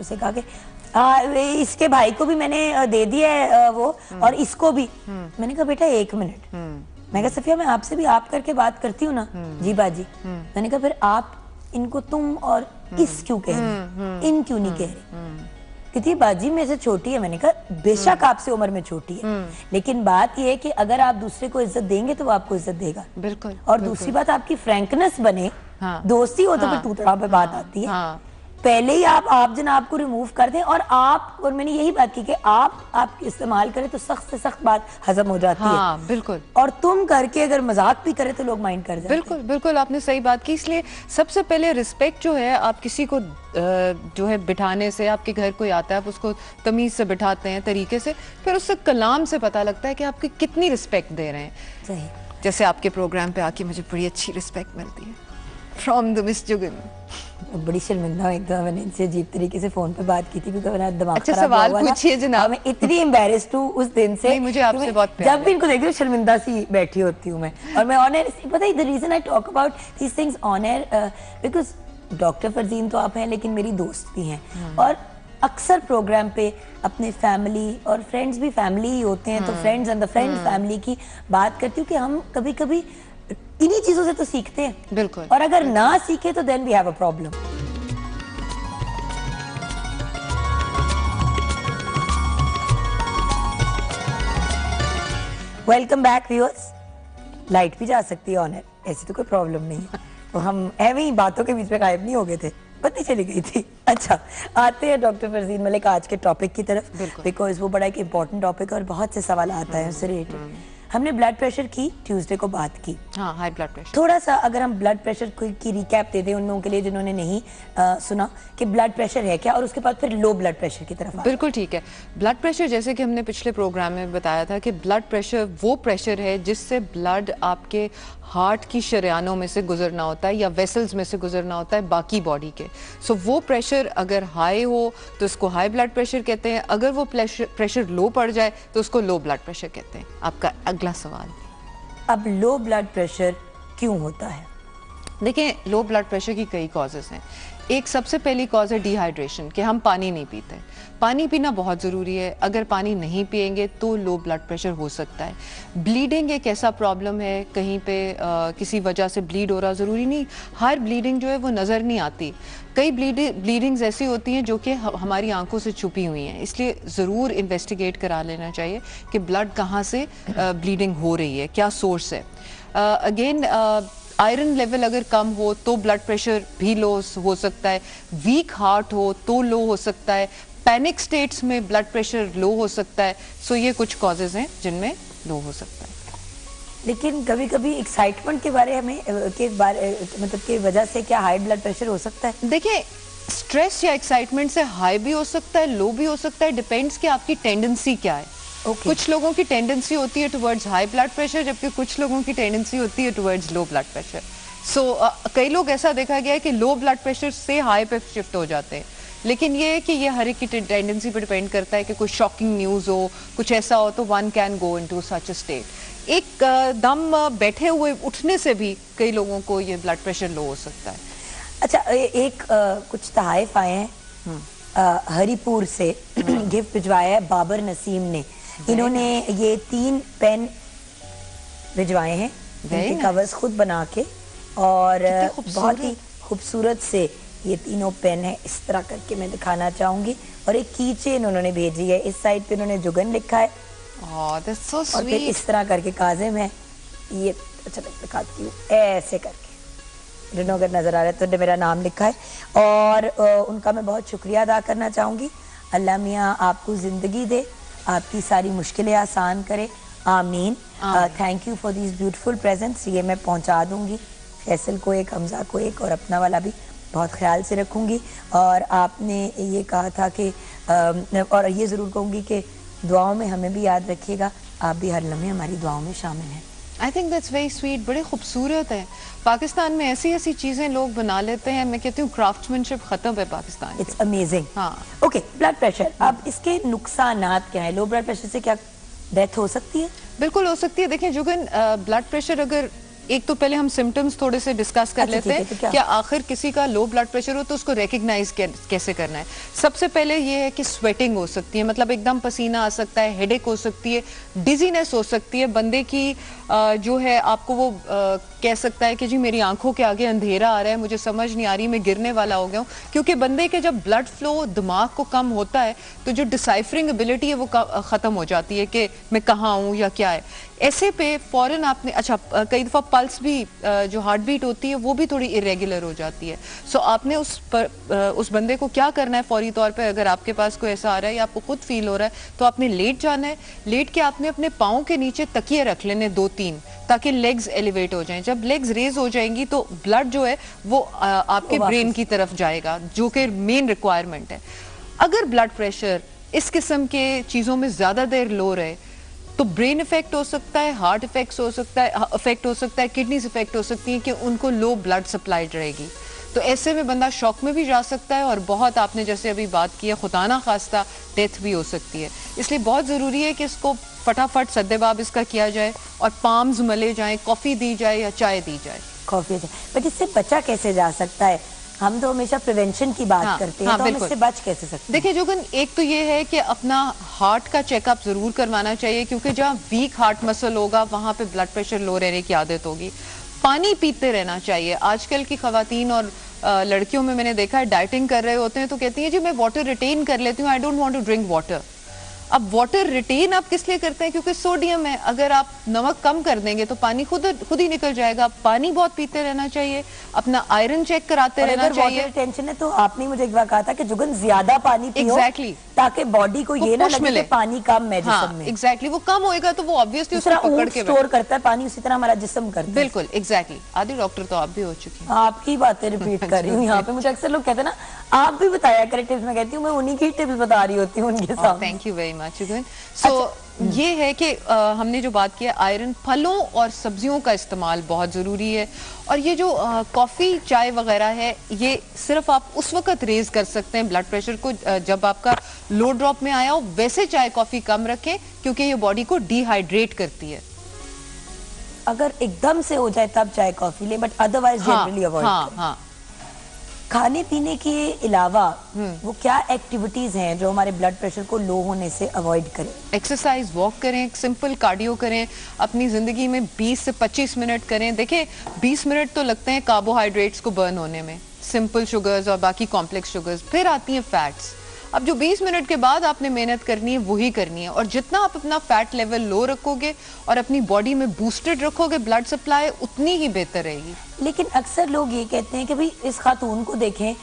[SPEAKER 1] उसे कहा कि इसके भाई को भी मैंने दे दिया है वो, और इसको भी। मैंने कहा बेटा एक मिनट, मैं कहा सफ़िया मैं आपसे भी आप करके बात करती हूँ ना। जी बाजी। मैंने कहा फिर आप इनको तुम और इस क्यों कह रहे, इन क्यों नहीं कह रहे? कहती है बाजी मेरे से छोटी है। मैंने कहा बेशक आपसे उम्र में छोटी है, लेकिन बात यह है कि अगर आप दूसरे को इज्जत देंगे तो वो आपको इज्जत देगा।
[SPEAKER 6] बिल्कुल।
[SPEAKER 1] और दूसरी बात, आपकी फ्रैंकनेस बने, दोस्ती हो तो फिर टूटड़ा पे बात आती है। पहले ही आप जनाब को रिमूव कर दें, और मैंने यही बात की कि आप इस्तेमाल करें तो सख्त से सख्त बात हजम हो जाती है।
[SPEAKER 6] बिल्कुल।
[SPEAKER 1] और तुम करके अगर मजाक भी करे तो लोग माइंड कर जाते हैं।
[SPEAKER 6] बिल्कुल बिल्कुल, आपने सही बात की। इसलिए सबसे पहले रिस्पेक्ट जो है, आप किसी को जो है बिठाने से, आपके घर कोई आता है आप उसको तमीज़ से बिठाते हैं, तरीके से, फिर उससे कलाम से पता लगता है कि आपकी कितनी रिस्पेक्ट दे रहे हैं।
[SPEAKER 1] सही।
[SPEAKER 6] जैसे आपके प्रोग्राम पे आके मुझे बड़ी अच्छी रिस्पेक्ट मिलती है फ्रॉम द मिस जुगन।
[SPEAKER 1] बड़ी शर्मिंदा हुई, तो मैंने इनसे अजीब तरीके से फोन पे बात की थी क्योंकि मेरा दिमाग
[SPEAKER 6] अच्छा,
[SPEAKER 1] खराब
[SPEAKER 6] सवाल
[SPEAKER 1] हुआ था।
[SPEAKER 6] पूछिए जनाब।
[SPEAKER 1] मैं इतनी एम्बैरेस्ड हूँ उस दिन से।
[SPEAKER 6] नहीं, मुझे आपसे बहुत प्यार
[SPEAKER 1] जब भी इनको देखती हूँ शर्मिंदा सी बैठी होती हूँ मैं, और मैं ऑन एयर, पता है the reason I talk about these things on air, because doctor Farzeen तो आप हैं लेकिन मेरी दोस्त भी हैं, और अक्सर प्रोग्राम पे अपने फैमिली और फ्रेंड्स भी फैमिली ही होते हैं, तो friends and the friend family की बात करती हूँ कि हम कभी कभी इन्हीं चीजों से तो सीखते हैं।
[SPEAKER 6] बिल्कुल।
[SPEAKER 1] और अगर ना सीखे तो then we have a problem. Welcome back viewers. Light भी जा सकती है ऑन एयर, ऐसी तो कोई प्रॉब्लम नहीं है, तो हम ऐਵੇਂ ही बातों के बीच में गायब नहीं हो गए थे, बत्ती चली गई थी। अच्छा, आते हैं डॉक्टर फरजीन मलिक आज के टॉपिक की तरफ, बिकॉज वो बड़ा एक इंपॉर्टेंट टॉपिक है और बहुत से सवाल आता है उससे रिलेटेड। हमने ब्लड प्रेशर की ट्यूसडे को बात की।
[SPEAKER 6] हाँ, हाई ब्लड प्रेशर।
[SPEAKER 1] थोड़ा सा अगर हम ब्लड प्रेशर की रिकैप दे दें उन लोगों के लिए जिन्होंने नहीं सुना कि ब्लड प्रेशर है क्या, और उसके बाद फिर लो ब्लड प्रेशर की तरफ।
[SPEAKER 6] बिल्कुल ठीक है। ब्लड प्रेशर, जैसे कि हमने पिछले प्रोग्राम में बताया था कि ब्लड प्रेशर वो प्रेशर है जिससे ब्लड आपके हार्ट की शरेयानों में से गुजरना होता है या वेसल्स में से गुजरना होता है बाकी बॉडी के। सो वो प्रेशर अगर हाई हो तो उसको हाई ब्लड प्रेशर कहते हैं, अगर वो प्रेशर लो पड़ जाए तो उसको लो ब्लड प्रेशर कहते हैं। आपका अगला सवाल।
[SPEAKER 1] अब लो ब्लड प्रेशर क्यों होता है?
[SPEAKER 6] देखिए, लो ब्लड प्रेशर की कई कॉजेज़ हैं। एक सबसे पहली कॉज है डिहाइड्रेशन, कि हम पानी नहीं पीते। पानी पीना बहुत ज़रूरी है, अगर पानी नहीं पिएंगे तो लो ब्लड प्रेशर हो सकता है। ब्लीडिंग एक ऐसा प्रॉब्लम है, कहीं पे किसी वजह से ब्लीड हो रहा, ज़रूरी नहीं हर ब्लीडिंग जो है वो नज़र नहीं आती। कई ब्लीडिंग्स ऐसी होती हैं जो कि हमारी आंखों से छुपी हुई हैं, इसलिए ज़रूर इन्वेस्टिगेट करा लेना चाहिए कि ब्लड कहाँ से ब्लीडिंग हो रही है, क्या सोर्स है। अगेन आयरन लेवल अगर कम हो तो ब्लड प्रेशर भी लो हो सकता है, वीक हार्ट हो तो लो हो सकता है, पैनिक स्टेट्स में ब्लड प्रेशर लो हो सकता है। सो ये कुछ कॉजेज हैं जिनमें लो हो सकता है।
[SPEAKER 1] लेकिन कभी कभी एक्साइटमेंट के बारे में मतलब की वजह से क्या हाई ब्लड प्रेशर हो सकता है?
[SPEAKER 6] देखिए, स्ट्रेस या एक्साइटमेंट से हाई भी हो सकता है, लो भी हो सकता है, डिपेंड्स कि आपकी टेंडेंसी क्या है। कुछ लोगों की टेंडेंसी होती है टुवर्ड्स हाई ब्लड प्रेशर, जबकि कुछ लोगों की टेंडेंसी होती है टुवर्ड्स लो ब्लड प्रेशर। सो कई लोग ऐसा देखा गया है कि लो ब्लड प्रेशर से हाई पे शिफ्ट हो जाते हैं, लेकिन ये है कि ये हर एक की टेंडेंसी पे डिपेंड करता है कि कोई शॉकिंग न्यूज़ हो, कुछ ऐसा हो तो one can go into such a state. एक दम बैठे हुए उठने से भी कई लोगों को ये ब्लड प्रेशर लो हो सकता है।
[SPEAKER 1] अच्छा, एक कुछ तहाइफ आए हैं हरिपुर से गिफ्ट भिजवाया है बाबर नसीम ने। इन्होंने ये 3 पेन भिजवाए हैं, इनके कवर्स खुद बना के, और बहुत ही खूबसूरत से ये तीनों पेन है। इस तरह करके मैं दिखाना चाहूंगी, और एक की चेन उन्होंने भेजी है। इस साइड पे उन्होंने जुगन लिखा है,
[SPEAKER 6] that's so
[SPEAKER 1] और फिर
[SPEAKER 6] sweet.
[SPEAKER 1] इस तरह करके काजिम है। ये अच्छा दिखाती हूँ, ऐसे करके दोनों अगर नजर आ रहा है तो मेरा नाम लिखा है। और उनका मैं बहुत शुक्रिया अदा करना चाहूँगी। अल्लाह मियाँ आपको ज़िंदगी दे, आपकी सारी मुश्किलें आसान करे, आमीन। Thank you for these beautiful presents. ये मैं पहुँचा दूँगी, फैसल को एक, हमजा को एक, और अपना वाला भी बहुत ख्याल से रखूँगी। और आपने ये कहा था कि और ये ज़रूर कहूँगी कि दुआओं में हमें भी याद रखिएगा, आप भी हर लम्हे हमारी दुआओं में शामिल हैं।
[SPEAKER 6] I think that's very sweet, बड़े खूबसूरत है। पाकिस्तान में ऐसी ऐसी चीज़ें लोग बना लेते हैं, मैं कहती हूँ क्राफ्ट्समैनशिप ख़त्म है पाकिस्तान।
[SPEAKER 1] It's amazing.
[SPEAKER 6] हाँ,
[SPEAKER 1] ओके, ब्लड प्रेशर, अब इसके नुकसानात क्या है? लो ब्लड प्रेशर से क्या डेथ हो सकती है?
[SPEAKER 6] बिल्कुल हो सकती है। देखिए जुगन, ब्लड प्रेशर अगर, एक तो पहले हम सिम्टम्स थोड़े से डिस्कस कर लेते हैं कि आखिर किसी का लो ब्लड प्रेशर हो तो उसको रिकग्नाइज कैसे करना है। सबसे पहले ये है कि स्वेटिंग हो सकती है, मतलब एकदम पसीना आ सकता है, हेडेक हो सकती है, डिजीनेस हो सकती है, बंदे की जो है आपको वो कह सकता है कि जी मेरी आंखों के आगे अंधेरा आ रहा है, मुझे समझ नहीं आ रही, मैं गिरने वाला हो गया हूँ। क्योंकि बंदे के जब ब्लड फ्लो दिमाग को कम होता है तो जो डिसाइफरिंग एबिलिटी है वो ख़त्म हो जाती है कि मैं कहाँ हूँ या क्या है। ऐसे पे फौरन आपने, अच्छा कई दफ़ा पल्स भी, जो हार्ट बीट होती है वो भी थोड़ी इरेगुलर हो जाती है। सो आपने उस बंदे को क्या करना है फौरी तौर पे, अगर आपके पास कोई ऐसा आ रहा है या आपको खुद फील हो रहा है तो आपने लेट जाना है। लेट के आपने अपने पाँव के नीचे तकिए रख लेने 2-3, ताकि लेग्स एलिवेट हो जाएं। जब लेग्स रेज हो जाएंगी तो ब्लड जो है वो आपके ब्रेन की तरफ जाएगा, जो कि मेन रिक्वायरमेंट है। अगर ब्लड प्रेशर इस किस्म के चीज़ों में ज़्यादा देर लो रहे तो ब्रेन इफेक्ट हो सकता है, हार्ट इफेक्ट हो सकता है, किडनीज इफेक्ट हो सकती है कि उनको लो ब्लड सप्लाई रहेगी। तो ऐसे में बंदा शॉक में भी जा सकता है, और बहुत आपने जैसे अभी बात की है खुदा ना खास्ता डेथ भी हो सकती है। इसलिए बहुत ज़रूरी है कि इसको फटाफट सद्देबाब इसका किया जाए और पाम्स मले जाएं, कॉफ़ी दी जाए या चाय दी जाए।
[SPEAKER 1] कॉफ़ी, बट इससे बचा कैसे जा सकता है? हम तो हमेशा प्रिवेंशन की बात करते हैं, तो हम इससे बच कैसे सकते हैं?
[SPEAKER 6] देखिए जोगन, एक तो ये है कि अपना हार्ट का चेकअप जरूर करवाना चाहिए, क्योंकि जहाँ वीक हार्ट मसल होगा वहाँ पे ब्लड प्रेशर लो रहने की आदत होगी। पानी पीते रहना चाहिए। आजकल की खवातीन और लड़कियों में मैंने देखा है डाइटिंग कर रहे होते हैं तो कहती हैं जी मैं वाटर रिटेन कर लेती हूँ, I don't want to drink water. अब वाटर रिटेन आप किस लिए करते हैं? क्योंकि सोडियम है, अगर आप नमक कम कर देंगे तो पानी खुद ही निकल जाएगा। पानी बहुत पीते रहना चाहिए, अपना आयरन चेक कराते रहना चाहिए।
[SPEAKER 1] वाटर रिटेंशन है तो आपने मुझे एक बार कहा था कि जुगन ज्यादा पानी पियो,
[SPEAKER 6] एग्जैक्टली,
[SPEAKER 1] ताकि बॉडी को ये ना लगे कि पानी कम है जिस्म में।
[SPEAKER 6] एग्जैक्टली, वो कम होएगा तो वो ऑब्वियसली उसको पकड़ के
[SPEAKER 1] स्टोर करता है पानी, उसी तरह हमारा जिस्म करता है।
[SPEAKER 6] बिल्कुल, एग्जैक्टली। आदि डॉक्टर तो आप भी हो चुकी हैं।
[SPEAKER 1] आपकी बातें रिपीट कर रही हूँ यहाँ पे। मुझे अक्सर लोग कहते हैं ना आप भी बताया करें टिप्स, मैं कहती हूँ मैं उन्हीं की टिप्स बता रही होती हूँ उनके सामने।
[SPEAKER 6] Thank you very much Jugan. सो ये है कि हमने जो बात की है आयरन, फलों और सब्जियों का इस्तेमाल बहुत ज़रूरी है। और ये जो कॉफ़ी चाय वगैरह है ये सिर्फ आप उस वक्त रेज कर सकते हैं ब्लड प्रेशर को जब आपका लो ड्रॉप में आया हो। वैसे चाय कॉफ़ी कम रखें क्योंकि ये बॉडी को डिहाइड्रेट करती है।
[SPEAKER 1] अगर एकदम से हो जाए तब चाय कॉफ़ी ले, बट अदरवाइज जनरली अवॉइड।
[SPEAKER 6] हाँ।
[SPEAKER 1] खाने पीने के अलावा वो क्या एक्टिविटीज हैं जो हमारे ब्लड प्रेशर को लो होने से अवॉइड करें?
[SPEAKER 6] एक्सरसाइज, वॉक करें, सिंपल कार्डियो करें, अपनी ज़िंदगी में 20 से 25 मिनट करें। देखिए 20 मिनट तो लगते हैं कार्बोहाइड्रेट्स को बर्न होने में, सिंपल शुगर्स और बाकी कॉम्प्लेक्स शुगर्स, फिर आती हैं फैट्स। अब जो 20 मिनट के बाद आपने मेहनत करनी है वही करनी है, और जितना आप अपना फैट लेवल लो रखोगे और अपनी बॉडी में बूस्टेड रखोगे ब्लड सप्लाई, उतनी ही बेहतर रहेगी।
[SPEAKER 1] लेकिन अक्सर लोग ये कहते हैं कि भाई इस खातून को देखें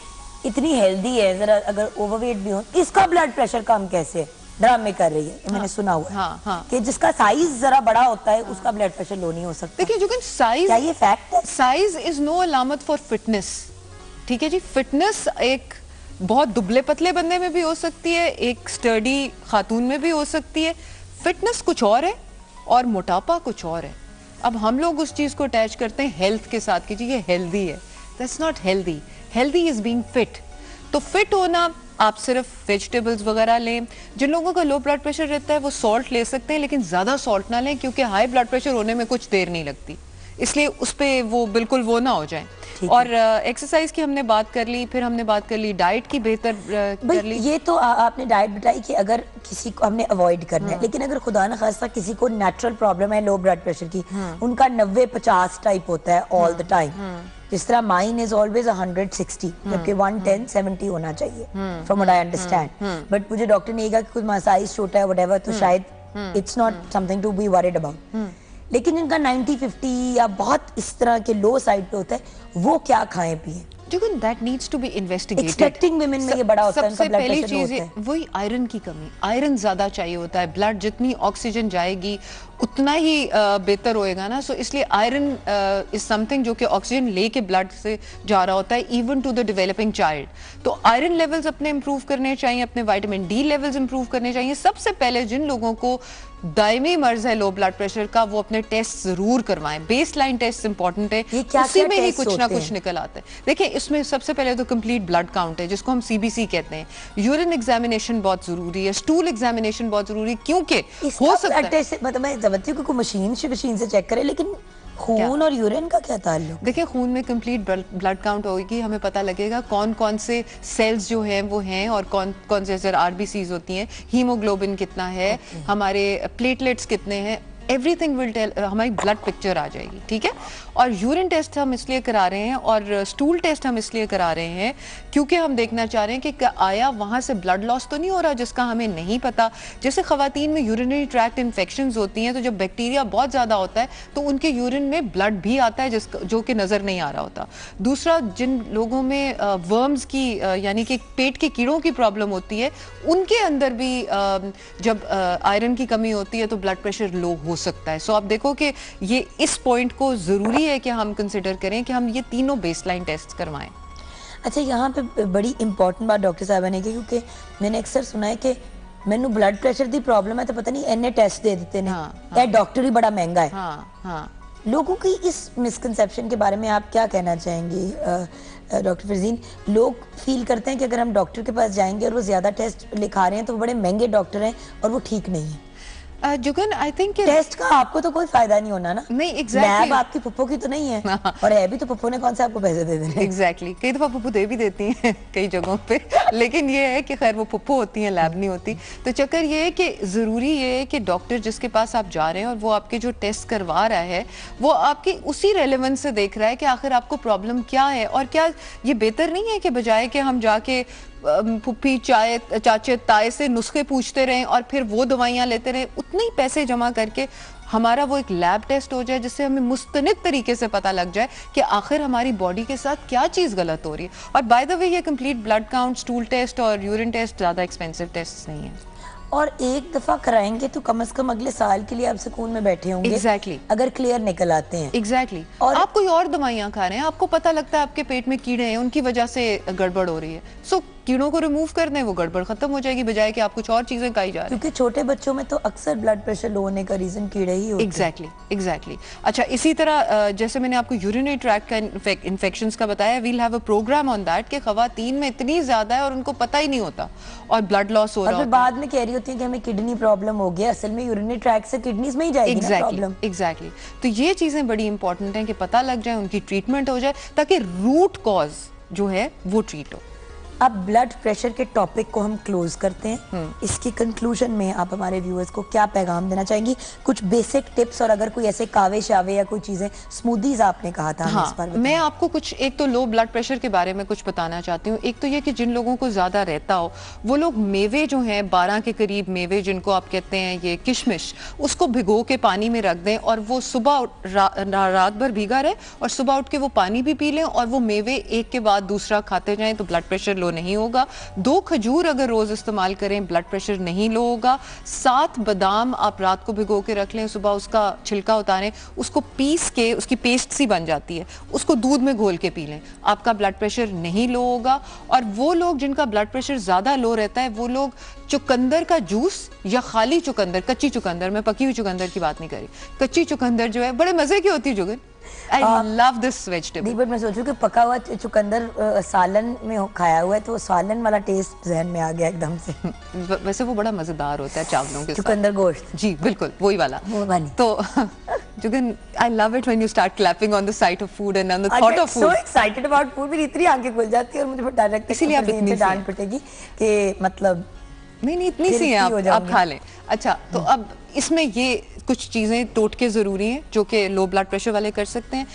[SPEAKER 1] इतनी हेल्दी है, जरा अगर ओवरवेट भी हो इसका ब्लड प्रेशर कम कैसे है? ड्रामे कर रही है, मैंने सुना हुआ है
[SPEAKER 6] हाँ।
[SPEAKER 1] कि जिसका साइज जरा बड़ा होता है उसका ब्लड प्रेशर लो नहीं हो सकता।
[SPEAKER 6] देखिए जो साइज,
[SPEAKER 1] क्या ये फैक्ट है?
[SPEAKER 6] साइज इज नो अलामत फॉर फिटनेस। ठीक है जी, फिटनेस एक बहुत दुबले पतले बंदे में भी हो सकती है, एक स्टर्डी खातून में भी हो सकती है। फिटनेस कुछ और है और मोटापा कुछ और है। अब हम लोग उस चीज को अटैच करते हैं हेल्थ के साथ कि जी ये हेल्दी है। That's not healthy. Healthy is being fit. तो फिट होना, आप सिर्फ वेजिटेबल्स वगैरह लें। जिन लोगों का लो ब्लड प्रेशर रहता है वो सॉल्ट ले सकते हैं, लेकिन ज्यादा सॉल्ट ना लें, क्योंकि हाई ब्लड प्रेशर होने में कुछ देर नहीं लगती, इसलिए उस पे वो बिल्कुल वो ना हो जाए। और एक्सरसाइज की हमने बात कर ली, फिर हमने बात कर ली डाइट की, बेहतर कर ली।
[SPEAKER 1] ये तो आपने डाइट बताई कि अगर किसी को हमने अवॉइड करना है, लेकिन अगर खुदा न खास्ता किसी को नेचुरल प्रॉब्लम है लो ब्लड प्रेशर की, उनका 90-50 टाइप होता है ऑल द टाइम, जिस तरह माइन इज ऑलवेज 160 जबकि 110-70 होना चाहिए from what I understand. But मुझे डॉक्टर ने कहा कि कुछ साइज छोटा है व्हाटएवर, तो शायद it's not something to be worried about. लेकिन जिनका 90-50 या बहुत इस तरह के लो साइड पे होता है, वो क्या खाएं पिए?
[SPEAKER 6] That needs to be investigated.
[SPEAKER 1] Expecting women में ये बड़ा होता है,
[SPEAKER 6] सबसे
[SPEAKER 1] उनका blood
[SPEAKER 6] पहली
[SPEAKER 1] pressure
[SPEAKER 6] चीज
[SPEAKER 1] होता है।
[SPEAKER 6] वही आयरन की कमी। आयरन ज्यादा चाहिए होता है, ब्लड जितनी ऑक्सीजन जाएगी उतना ही बेहतर होएगा ना। सो इसलिए आयरन इज समथिंग जो कि ऑक्सीजन लेके ब्लड से जा रहा होता है, even to the developing child. तो आयरन लेवल्स अपने इंप्रूव करने चाहिए, अपने विटामिन डी लेवल्स इंप्रूव करने चाहिए। सबसे पहले जिन लोगों को दायमी मर्ज है लो ब्लड प्रेशर का, वो अपने टेस्ट जरूर करवाएं। बेसलाइन टेस्ट इंपॉर्टेंट है, उसी में ही कुछ ना कुछ निकल आता है। देखिए इसमें सबसे पहले तो कंप्लीट ब्लड काउंट है, जिसको हम सीबीसी कहते हैं। यूरिन एग्जामिनेशन बहुत जरूरी है, स्टूल एग्जामिनेशन बहुत जरूरी है, क्योंकि हो सकता है
[SPEAKER 1] मतलब मैं समझती हूँ कि मशीन से चेक करे, लेकिन खून और यूरिन का क्या ताल्लुक?
[SPEAKER 6] देखिए खून में कंप्लीट ब्लड काउंट होगी, हमें पता लगेगा कौन कौन से सेल्स जो हैं वो हैं, और कौन कौन से आरबीसीज होती हैं, हीमोग्लोबिन कितना है, हमारे प्लेटलेट्स कितने हैं, एवरीथिंग विल टेल, हमारी ब्लड पिक्चर आ जाएगी। ठीक है। और यूरिन टेस्ट हम इसलिए करा रहे हैं और स्टूल टेस्ट हम इसलिए करा रहे हैं क्योंकि हम देखना चाह रहे हैं कि आया वहाँ से ब्लड लॉस तो नहीं हो रहा जिसका हमें नहीं पता। जैसे खवातीन में यूरिनरी ट्रैक्ट इन्फेक्शंस होती हैं, तो जब बैक्टीरिया बहुत ज़्यादा होता है तो उनके यूरिन में ब्लड भी आता है जो कि नज़र नहीं आ रहा होता। दूसरा, जिन लोगों में वर्म्स की यानी कि पेट के कीड़ों की प्रॉब्लम होती है, उनके अंदर भी जब आयरन की कमी होती है तो ब्लड प्रेशर लो हो सकता है। सो आप देखो कि ये इस पॉइंट को ज़रूरी है कि हम कंसिडर करें कि हम ये तीनों बेसलाइन टेस्ट करवाएं।
[SPEAKER 1] अच्छा, यहाँ पे बड़ी इंपॉर्टेंट बात डॉक्टर साहब ने की, क्योंकि मैंने अक्सर सुना है कि मैंने ब्लड प्रेशर की प्रॉब्लम है तो पता नहीं एने टेस्ट दे देते हैं, डॉक्टर ही बड़ा महंगा है। लोगों की इस मिसकंसेप्शन के बारे में आप क्या कहना चाहेंगे डॉक्टर फरजीन? लोग फील करते हैं कि अगर हम डॉक्टर के पास जाएंगे और वो ज्यादा टेस्ट लिखा रहे हैं तो वो बड़े महंगे डॉक्टर हैं और वो ठीक नहीं है।
[SPEAKER 6] जुगन, आई थिंक
[SPEAKER 1] टेस्ट का आपको तो कोई फायदा नहीं होना ना।
[SPEAKER 6] नहीं, एग्जैक्टली।
[SPEAKER 1] लैब आपकी पप्पो की तो नहीं है, और है भी तो पप्पो ने कौन सा आपको पैसे दे देने।
[SPEAKER 6] एग्जैक्टली। कई दफा पप्पो दे भी देती हैं कई जगहों पे, लेकिन ये है कि खैर वो पप्पो होती हैं, लैब नहीं होती। तो चक्कर ये है कि जरूरी ये है कि डॉक्टर जिसके पास आप जा रहे हैं और वो आपके जो टेस्ट करवा रहा है वो आपकी उसी रेलेवेंस से देख रहा है कि आखिर आपको प्रॉब्लम क्या है। और क्या ये बेहतर नहीं है कि बजाय कि हम जाके फुप्पी चाचे ताए से नुस्खे पूछते रहें और फिर वो दवाइयाँ लेते रहें, उतने ही पैसे जमा करके हमारा वो एक लैब टेस्ट हो जाए जिससे हमें मुस्तनिद तरीके से पता लग जाए कि आखिर हमारी बॉडी के साथ क्या चीज़ गलत हो रही है। और बाय द वे ये complete blood count, stool test और यूरिन टेस्ट ज़्यादा एक्सपेंसिव टेस्ट नहीं है,
[SPEAKER 1] और एक दफा कराएंगे तो कम से कम अगले साल के लिए आप सुकून में बैठे होंगे।
[SPEAKER 6] एग्जैक्टली।
[SPEAKER 1] अगर क्लियर निकल आते हैं।
[SPEAKER 6] एग्जैक्टली। और आप कोई और दवाइयाँ खा रहे हैं, आपको पता लगता है आपके पेट में कीड़े हैं, उनकी वजह से गड़बड़ हो रही है, सो कीड़ों को रिमूव कर दें, वो गड़बड़ खत्म हो जाएगी, बजाय कि आप कुछ और चीजें खाई जा रही हैं।
[SPEAKER 1] क्योंकि छोटे बच्चों में तो अक्सर ब्लड प्रेशर लो होने का रीजन कीड़े ही होते हैं।
[SPEAKER 6] एग्जैक्टली। अच्छा, इसी तरह जैसे मैंने आपको यूरिनरी ट्रैक्ट का इन्फेक्शंस का बताया, we'll have a program on that कि खवातीन में इतनी ज्यादा है और उनको पता ही नहीं होता और ब्लड लॉस हो रहा है,
[SPEAKER 1] बाद में कह रही होती है कि हमें किडनी प्रॉब्लम हो गया, असल में यूरिनरी ट्रैक्ट से किडनीज में ही जाएगी ना प्रॉब्लम।
[SPEAKER 6] एग्जैक्टली। तो ये चीजें बड़ी इंपॉर्टेंट हैं कि पता लग जाए, उनकी ट्रीटमेंट हो जाए, ताकि रूट कॉज जो है वो ट्रीट हो।
[SPEAKER 1] अब ब्लड प्रेशर के टॉपिक को हम क्लोज करते हैं। इसकी कंक्लूजन में आप हमारे व्यूअर्स को क्या पैगाम देना चाहेंगी? कुछ बेसिक टिप्स, और अगर कोई ऐसे कावे शावे या कोई चीजें, स्मूदीज आपने कहा था,
[SPEAKER 6] हाँ,
[SPEAKER 1] इस पर
[SPEAKER 6] मैं आपको कुछ एक तो लो ब्लड प्रेशर के बारे में कुछ बताना चाहती हूँ। एक तो ये कि जिन लोगों को ज्यादा रहता हो वो लोग मेवे जो हैं 12 के करीब मेवे जिनको आप कहते हैं ये किशमिश, उसको भिगो के पानी में रख दें और वो सुबह रात भर भीगा रहे और सुबह उठ के वो पानी भी पी लें और वो मेवे एक के बाद दूसरा खाते जाएं तो ब्लड प्रेशर लो नहीं होगा। 2 खजूर अगर रोज इस्तेमाल करें ब्लड प्रेशर नहीं लो होगा। 7 बादाम आप रात को भिगो के रख लें, सुबह उसका छिलका उतारें, उसको पीस के उसकी पेस्ट सी बन जाती है, उसको दूध में घोल के पी लें, आपका ब्लड प्रेशर नहीं लो होगा। और वो लोग जिनका ब्लड प्रेशर ज्यादा लो रहता है वो लोग चुकंदर का जूस या खाली चुकंदर, कच्ची चुकंदर, मैं पकी हुई चुकंदर की बात नहीं करी, कच्ची चुकंदर जो है बड़े मजे की होती है Jugan. I love this vegetable।
[SPEAKER 1] But मैं सोचूं कि पका हुआ चुकंदर सालन में खाया हुआ है तो सालन वाला टेस्ट जहन में आ गया एकदम से।
[SPEAKER 6] वैसे वो बड़ा मजेदार होता है चावलों के साथ।
[SPEAKER 1] चुकंदर गोश्त,
[SPEAKER 6] जी बिल्कुल वही वाला।
[SPEAKER 1] वो वाली।
[SPEAKER 6] तो Jugan, I love it when you start clapping on the sight of food and on the thought of food।
[SPEAKER 1] So excited about food, मेरी इतनी आंखें खुल जाती है और मुझे डर लगता है
[SPEAKER 6] इसीलिए आप इतनी
[SPEAKER 1] डांट पिटेगी कि मतलब
[SPEAKER 6] नहीं इतनी सी है, आप खा लें। अच्छा, तो अब इसमें ये कुछ चीजें टोटके जरूरी हैं जो कि लो ब्लड प्रेशर वाले कर सकते हैं।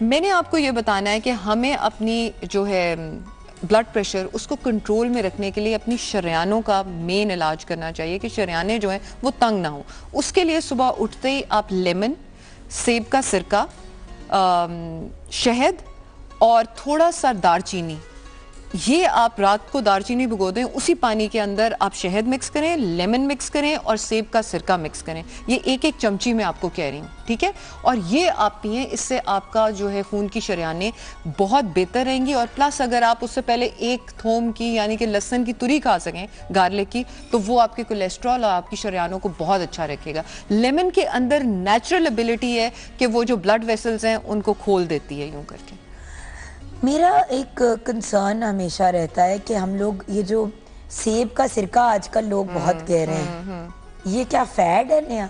[SPEAKER 6] मैंने आपको ये बताना है कि हमें अपनी जो है ब्लड प्रेशर उसको कंट्रोल में रखने के लिए अपनी शरियानों का मेन इलाज करना चाहिए कि शरियाने जो हैं वो तंग ना हो। उसके लिए सुबह उठते ही आप लेमन, सेब का सिरका, शहद और थोड़ा सा दालचीनी, ये आप रात को दालचीनी भिगो दें, उसी पानी के अंदर आप शहद मिक्स करें, लेमन मिक्स करें और सेब का सिरका मिक्स करें। ये 1-1 चमची मैं आपको कह रही हूँ, ठीक है? और ये आप पिएं, इससे आपका जो है खून की शरियानें बहुत बेहतर रहेंगी। और प्लस अगर आप उससे पहले 1 थोम की यानी कि लहसुन की तुरी खा सकें, गार्लिक की, तो वो आपके कोलेस्ट्रॉल और आपकी शरियानों को बहुत अच्छा रखेगा। लेमन के अंदर नेचुरल एबिलिटी है कि वो जो ब्लड वेसल्स हैं उनको खोल देती है यूं करके।
[SPEAKER 1] मेरा एक कंसर्न हमेशा रहता है कि हम लोग ये जो सेब का सिरका आजकल लोग बहुत कह रहे हैं, ये क्या फैड है नया?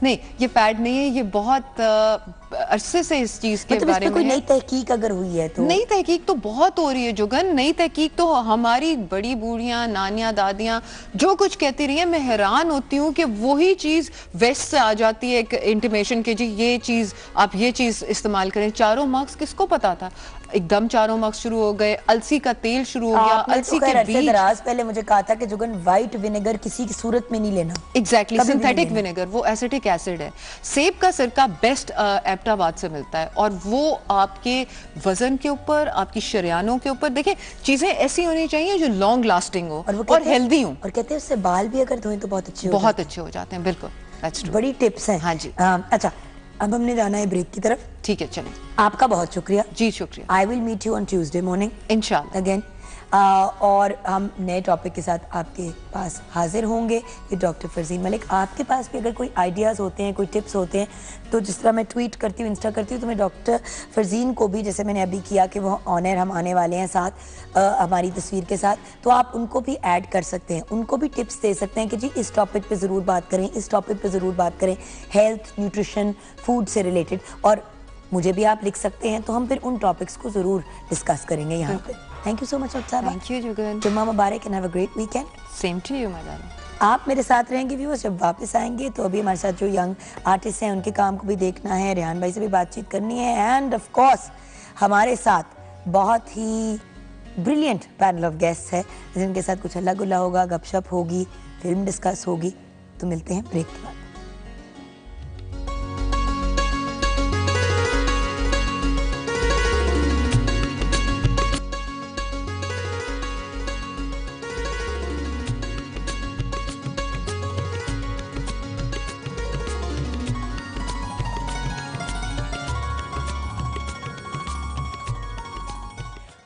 [SPEAKER 6] नहीं, ये फैड नहीं है, ये बहुत अरसे से इस चीज के बारे में
[SPEAKER 1] कोई नई तहकीक अगर हुई है तो?
[SPEAKER 6] नई तहकीक तो बहुत हो रही है जुगन। नई तहकीक तो हमारी बड़ी बूढ़ियां, नानियां, दादियां जो कुछ कहती रही है, मैं हैरान होती हूँ कि वही चीज वेस्ट से आ जाती है एक इंटीमेशन के जी ये चीज आप ये चीज इस्तेमाल करें। 4 मार्क्स किसको पता था? एकदम 4 मार्क्स शुरू हो गए, अलसी का तेल शुरू हो गया, अलसी के बीज।
[SPEAKER 1] दराज पहले मुझे कहा था कि जुगन व्हाइट विनेगर किसी की सूरत में नहीं लेना।
[SPEAKER 6] एग्जैक्टली, सिंथेटिक विनेगर वो एसिटिक एसिड है। सेब का सिरका बेस्ट एबटाबाद से मिलता है और वो आपके वजन के ऊपर, आपकी शरियानों के ऊपर, देखें चीजें ऐसी होनी चाहिए जो लॉन्ग लास्टिंग हो और हेल्दी हो।
[SPEAKER 1] और कहते हैं उससे बाल भी अगर धोएं तो बहुत अच्छे हो
[SPEAKER 6] जाते हैं। बिल्कुल, दैट्स ट्रू।
[SPEAKER 1] बड़ी टिप्स हैं।
[SPEAKER 6] हाँ जी।
[SPEAKER 1] अच्छा, अब हमने जाना है ब्रेक की तरफ।
[SPEAKER 6] ठीक है, चलें।
[SPEAKER 1] आपका बहुत शुक्रिया।
[SPEAKER 6] जी शुक्रिया।
[SPEAKER 1] I will meet you on Tuesday morning
[SPEAKER 6] इंशाल्लाह
[SPEAKER 1] अगेन। और हम नए टॉपिक के साथ आपके पास हाजिर होंगे। ये डॉक्टर फरजीन मलिक, आपके पास भी अगर कोई आइडियाज़ होते हैं, कोई टिप्स होते हैं, तो जिस तरह मैं ट्वीट करती हूँ, इंस्टा करती हूँ, तो मैं डॉक्टर फरजीन को भी, जैसे मैंने अभी किया कि वो ऑनर हम आने वाले हैं साथ हमारी तस्वीर के साथ, तो आप उनको भी ऐड कर सकते हैं, उनको भी टिप्स दे सकते हैं कि जी इस टॉपिक पे ज़रूर बात करें, इस टॉपिक पे ज़रूर बात करें, हेल्थ, न्यूट्रिशन, फूड से रिलेटेड। और मुझे भी आप लिख सकते हैं, तो हम फिर उन टॉपिक्स को ज़रूर डिस्कस करेंगे यहाँ पे। थैंक यू सो मच साहब।
[SPEAKER 6] Thank you Jugan.
[SPEAKER 1] जुम्मा मुबारक and have a great weekend.
[SPEAKER 6] Same to you my darling.
[SPEAKER 1] आप मेरे साथ रहेंगे व्यूअर्स, जब वापस आएंगे तो अभी हमारे साथ जो यंग आर्टिस्ट हैं उनके काम को भी देखना है, रेहान भाई से भी बातचीत करनी है, एंड ऑफ कोर्स हमारे साथ बहुत ही ब्रिलियंट पैनल ऑफ गेस्ट है जिनके साथ कुछ हल्ला गुल्ला होगा, गपशप होगी, फिल्म डिस्कस होगी। तो मिलते हैं ब्रेक के बाद।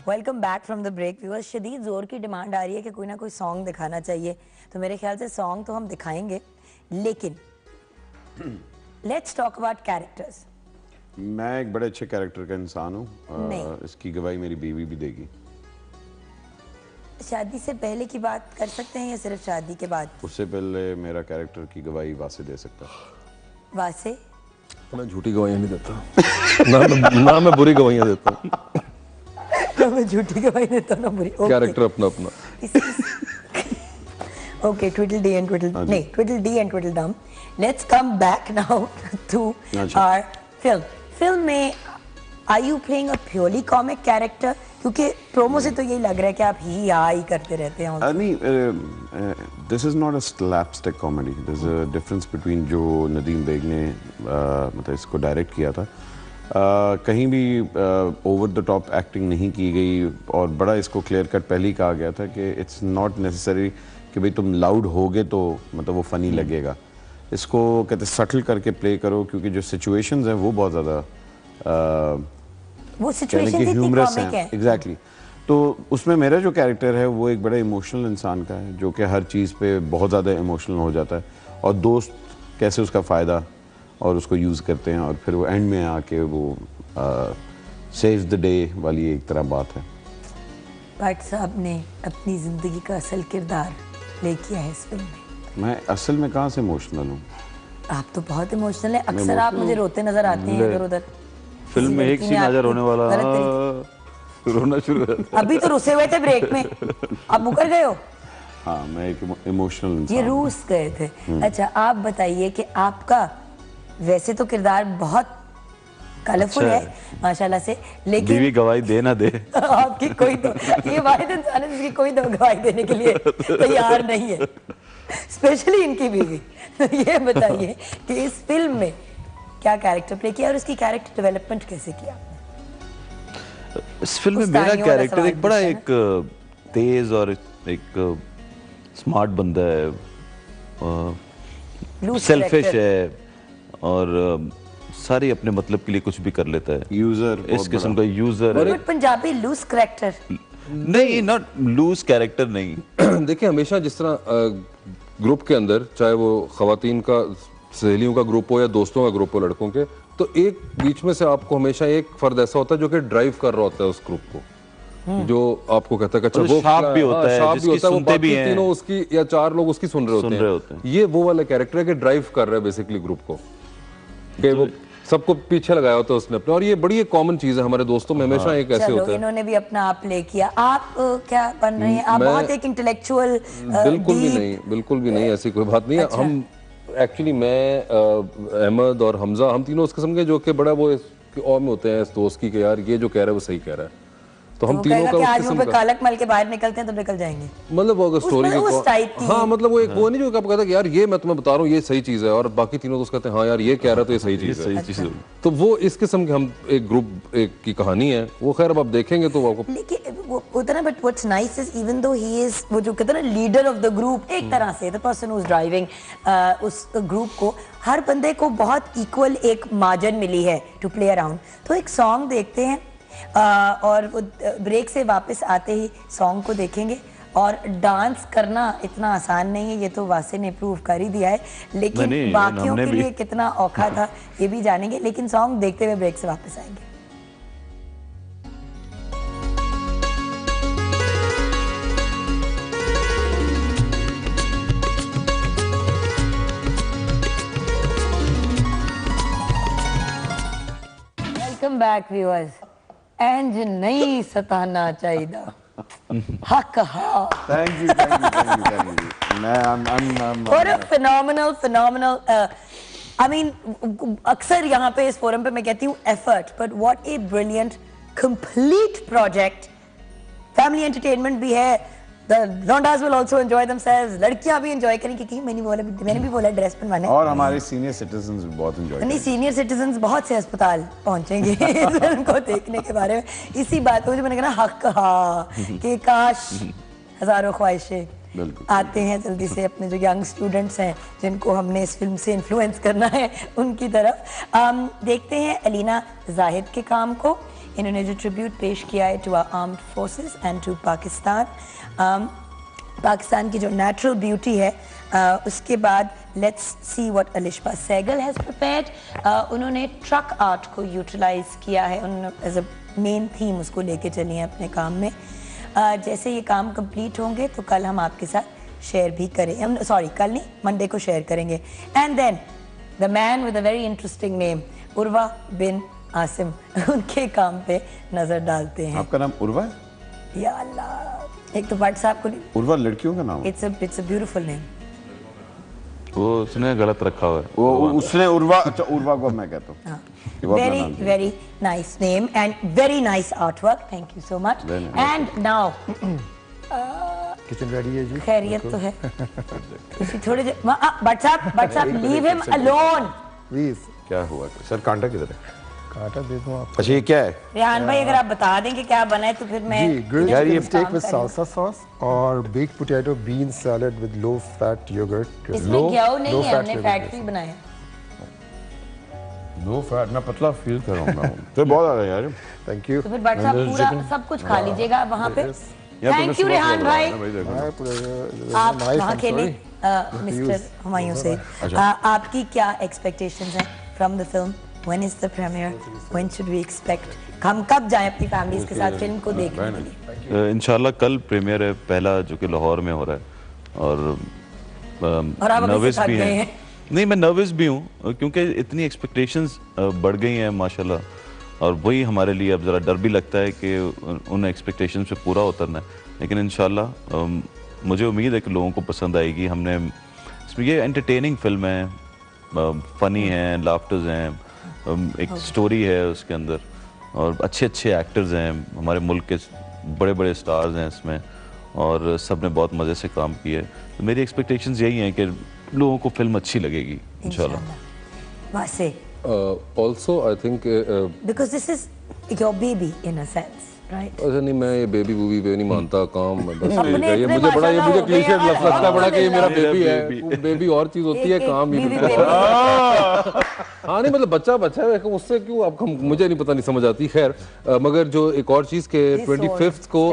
[SPEAKER 1] Welcome back from the break viewers. शदीद जोर की डिमांड आ रही है कि कोई ना कोई सॉन्ग दिखाना चाहिए, तो मेरे ख्याल से सॉन्ग तो हम दिखाएंगे, लेकिन लेट्स टॉक अबाउट कैरेक्टर्स।
[SPEAKER 7] मैं एक बड़े अच्छे कैरेक्टर का इंसान हूँ, इसकी गवाही मेरी बीवी भी देगी।
[SPEAKER 1] शादी से पहले की बात कर सकते हैं या सिर्फ शादी के बाद?
[SPEAKER 7] उससे पहले मेरा कैरेक्टर की गवाही वासे दे सकता है।
[SPEAKER 1] वासे?
[SPEAKER 8] मैं झूठी गवाहियाँ नहीं देता ना मैं बुरी गवाहियाँ देता हूँ।
[SPEAKER 1] मैं झूठी गवाही देता हूँ ना बुरी।
[SPEAKER 8] कैरेक्टर अपना अपना।
[SPEAKER 1] Okay, Tweedledee and Tweedledee, Tweedledee and Tweedledum. Let's come back now to our film. Film में are you playing a purely comic character? क्योंकि प्रोमो से तो यही लग रहा है कि आप ही करते रहते हैं।
[SPEAKER 7] नहीं, this is not a slapstick comedy. There's a difference between जो नदीम बेग ने मतलब इसको डायरेक्ट किया था, कहीं भी ओवर द टॉप एक्टिंग नहीं की गई और बड़ा इसको क्लियर कट पहले ही कहा गया था कि इट्स नॉट नेसेसरी कि भाई तुम लाउड होगे तो मतलब वो फनी लगेगा। इसको कहते सटल करके प्ले करो, क्योंकि जो सिचुएशंस हैं वो बहुत ज़्यादा
[SPEAKER 1] वो सिचुएशन इतनी कॉमिक है।
[SPEAKER 7] एग्जैक्टली। तो उसमें मेरा जो कैरेक्टर है वो एक बड़ा इमोशनल इंसान का है, जो कि हर चीज़ पे बहुत ज़्यादा इमोशनल हो जाता है, और दोस्त कैसे उसका फ़ायदा और उसको यूज़ करते हैं, और फिर वो एंड में आके वो सेव द डे वाली एक तरह बात है।
[SPEAKER 1] भट्ट साहब ने अपनी ज़िंदगी का असल किरदार प्ले किया है इस फिल्म में।
[SPEAKER 7] मैं असल में कहाँ से इमोशनल हूँ?
[SPEAKER 1] आप तो बहुत इमोशनल हैं। अक्सर आप मुझे रोते नजर आते हैं इधर उधर।
[SPEAKER 8] फिल्म में एक सीन नजर होने वाला, रोना शुरू हो जाता है।
[SPEAKER 1] अभी तो रुसे हुए थे ब्रेक में, आप मुकर गए हो।
[SPEAKER 7] हाँ, मैं एक इमोशनल इंसान।
[SPEAKER 1] ये रूस गए थे। अच्छा, आप बताइए कि आपका वैसे तो किरदार बहुत कलरफुल है माशाल्लाह से, लेकिन
[SPEAKER 8] बीवी गवाही दे ना दे
[SPEAKER 1] आपकी कोई तो ये वाहिद इंसान है जिसकी कोई तो गवाही देने के लिए तैयार नहीं है, स्पेशली इनकी बीवी। तो ये बताइए कि इस फिल्म में क्या कैरेक्टर प्ले किया और उसकी कैरेक्टर डेवलपमेंट कैसे किया?
[SPEAKER 8] इस फिल्म में मेरा कैरेक्टर एक बड़ा एक तेज और एक स्मार्ट बंदा है, सेल्फिश है और सारी अपने मतलब के लिए कुछ भी कर लेता है।
[SPEAKER 7] यूजर,
[SPEAKER 8] इस किस्म का यूजर है।
[SPEAKER 1] पंजाबी लूज कैरेक्टर
[SPEAKER 8] नहीं, नॉट लूज कैरेक्टर नहीं।
[SPEAKER 9] देखिए, हमेशा जिस तरह ग्रुप के अंदर, चाहे वो खवातीन का सहेलियों का ग्रुप हो या दोस्तों का ग्रुप हो लड़कों के, तो एक बीच में से आपको हमेशा एक फर्द ऐसा होता है जो कि ड्राइव कर रहा होता है उस ग्रुप को, जो आपको कहता है कि अच्छा वो
[SPEAKER 8] शार्प भी होता है, जिसकी सुनते भी हैं,
[SPEAKER 9] तीनों उसकी या चार लोग उसकी सुन रहे होते हैं। ये वो वाला कैरेक्टर है कि ड्राइव कर रहा है बेसिकली ग्रुप को, कि वो सबको पीछे लगाया होता है उसने अपने। और ये बड़ी एक कॉमन चीज है हमारे दोस्तों में, हमेशा एक ऐसे होता है।
[SPEAKER 1] इन्होंने भी अपना आप प्ले किया। आप क्या बन रहे हैं? आप बहुत एक इंटेलेक्चुअल।
[SPEAKER 9] बिल्कुल भी नहीं, ऐसी कोई बात नहीं है। हम एक्चुअली मैं अहमद और हमजा, हम तीनों उस किस्म के जो कि बड़ा वो और में होते हैं इस दोस्त की कि यार ये जो कह रहा है वो सही कह रहा है, तो हम तीनों का
[SPEAKER 1] उस किस्म का कालक मल के बाहर निकलते हैं तो निकल जाएंगे,
[SPEAKER 9] मतलब वो स्टोरी की। हाँ, मतलब वो एक वो नहीं जो आप कहता है कि यार ये मैं तुम्हें बता रहा हूँ ये सही चीज है, और बाकी तीनों दोस्त कहते हैं हाँ यार ये कह रहा है तो ये सही चीज है। तो वो इस किस्म के हम एक ग्रुप एक की कहानी है वो। खैर अब आप देखेंगे तो आपको
[SPEAKER 1] लेकिन वो होता ना, but what's nice is even though he is वो जो कहते हैं ना लीडर ऑफ द ग्रुप, एक तरह से the person who is driving उस ग्रुप को, हर बंदे को बहुत इक्वल एक मार्जिन मिली है टू प्ले अराउंड। तो एक सॉन्ग देखते हैं और वो ब्रेक से वापस आते ही सॉन्ग को देखेंगे। और डांस करना इतना आसान नहीं है, ये तो वासे ने प्रूव कर ही दिया है, लेकिन बाकियों के लिए कितना औखा था ये भी जानेंगे। लेकिन सॉन्ग देखते हुए ब्रेक से वापस आएंगे। Welcome back viewers. एंज नहीं सताना चाहिए हक हाँ।
[SPEAKER 7] Thank you.
[SPEAKER 1] What a phenomenal I mean, अक्सर यहाँ पे इस फोरम पे मैं कहती हूँ effort, but what a brilliant complete project। Family entertainment भी है, The Londas will also enjoy themselves, लड़कियां भी एंजॉय करेंगी, क्योंकि मैंने भी बोला ड्रेस बनवाने,
[SPEAKER 7] और हमारे सीनियर सिटीजन्स भी बहुत एंजॉय करेंगे।
[SPEAKER 1] नहीं, सीनियर सिटीजन्स बहुत से अस्पताल पहुंचेंगे इस फिल्म को देखने के बारे में। इसी बात को जो मैंने कहा हक हाँ कि काश हजारों ख्वाहिशें आते हैं जल्दी से अपने जो यंग स्टूडेंट्स हैं जिनको हमने इस फिल्म से इन्फ्लुएंस करना है उनकी तरफ। देखते हैं अलीना जाहिद के काम को। इन्होंने जो ट्रिब्यूट पेश किया है to our armed forces and to Pakistan, Pakistan की जो नेचुरल ब्यूटी है, उसके बाद let's see what Alisha Sehgal has prepared. उन्होंने ट्रक आर्ट को यूटिलाइज किया है, उन्होंने एज अ मेन थीम उसको लेके चली हैं अपने काम में। जैसे ये काम कंप्लीट होंगे तो कल हम आपके साथ शेयर भी करें, हम सॉरी कल नहीं मंडे को शेयर करेंगे। And then the man with a very interesting name Urwa bin Asim, उनके काम पे नजर डालते हैं।
[SPEAKER 7] आपका नाम उर्वा है?
[SPEAKER 1] या अल्लाह, एक तो भट्ट साहब को
[SPEAKER 7] उर्वा लड़कियों का नाम है?
[SPEAKER 1] It's a beautiful name.
[SPEAKER 8] वो उसने गलत रखा हुआ है।
[SPEAKER 7] वो उसने उर्वा, अच्छा उर्वा को मैं कहता हूँ।
[SPEAKER 1] Very very nice name and very nice artwork, thank you so much. And now
[SPEAKER 5] kitchen ready है जी?
[SPEAKER 1] खैरियत तो है। उसी थोड़े भट्ट साहब लीव हिम अलोन
[SPEAKER 5] प्लीज।
[SPEAKER 7] क्या हुआ सर? कांटा किधर है?
[SPEAKER 5] कांटा दे दूं आपको?
[SPEAKER 7] अच्छा ये क्या है?
[SPEAKER 1] रेहान भाई अगर आप बता दें कि क्या बना है तो फिर मैं
[SPEAKER 5] जी grilled chicken steak with salsa sauce और baked potato bean salad with low fat yogurt.
[SPEAKER 1] इसमें घ्यो नहीं है, हमने फैट फ्री बनाया।
[SPEAKER 7] लो फैट, मैं पतला फील कर रहा हूँ। तो बहुत आ रहा है यार।
[SPEAKER 5] Thank you.
[SPEAKER 1] तो फिर भट्ट साहब पूरा सब कुछ खा लीजिएगा वहाँ पे। थैंक यू रेहान भाई। आप वहाँ खेले मिस्टर हुमायूं से। आपकी क्या एक्सपेक्टेशंस हैं from the film? When is the premiere? When should we expect? हम कब जाएं अपनी फैमिलीज के साथ फिल्म को देखने के लिए?
[SPEAKER 8] इंशाल्लाह कल प्रीमियर है पहला, जो कि लाहौर में हो रहा है। और
[SPEAKER 1] आप
[SPEAKER 8] नर्वस भी
[SPEAKER 1] हैं?
[SPEAKER 8] हैं। नहीं, मैं नर्वस भी हूँ क्योंकि इतनी एक्सपेक्टेशंस बढ़ गई हैं माशाल्लाह, और वही हमारे लिए अब ज़रा डर भी लगता है कि उन एक्सपेक्टेशन पे पूरा उतरना है। लेकिन इंशाल्लाह मुझे उम्मीद है कि लोगों को पसंद आएगी। हमने इसमें ये एंटरटेनिंग फिल्म है, फ़नी है, लाफ्टर्स हैं, एक स्टोरी है उसके अंदर, और अच्छे अच्छे एक्टर्स हैं, हमारे मुल्क के बड़े बड़े स्टार्स हैं इसमें, और सब ने बहुत मज़े से काम किया है। तो मेरी एक्सपेक्टेशंस यही हैं कि लोगों को फिल्म अच्छी लगेगी इंशाल्लाह।
[SPEAKER 1] वासे
[SPEAKER 9] also I think
[SPEAKER 1] because this is your baby in a sense, right?
[SPEAKER 9] अच्छा नहीं, मैं ये बेबी बूबी पे नहीं मानता काम में, बस
[SPEAKER 1] अपने
[SPEAKER 9] ये
[SPEAKER 1] इतने
[SPEAKER 9] मुझे बड़ा, ये मुझे
[SPEAKER 1] माशाल्लाह
[SPEAKER 9] क्लीशे
[SPEAKER 1] हो गए यार,
[SPEAKER 9] लगता है बड़ा कि ये मेरा
[SPEAKER 8] मेरा
[SPEAKER 9] बेबी
[SPEAKER 8] baby।
[SPEAKER 9] है। बेबी और चीज होती है,
[SPEAKER 1] एक
[SPEAKER 9] काम ही
[SPEAKER 1] बीवी
[SPEAKER 9] बिल्कुल
[SPEAKER 1] baby।
[SPEAKER 9] हाँ नहीं मतलब बच्चा है, उससे क्यों आप मुझे नहीं पता, नहीं समझ आती। खैर मगर जो एक और चीज़ के 25th को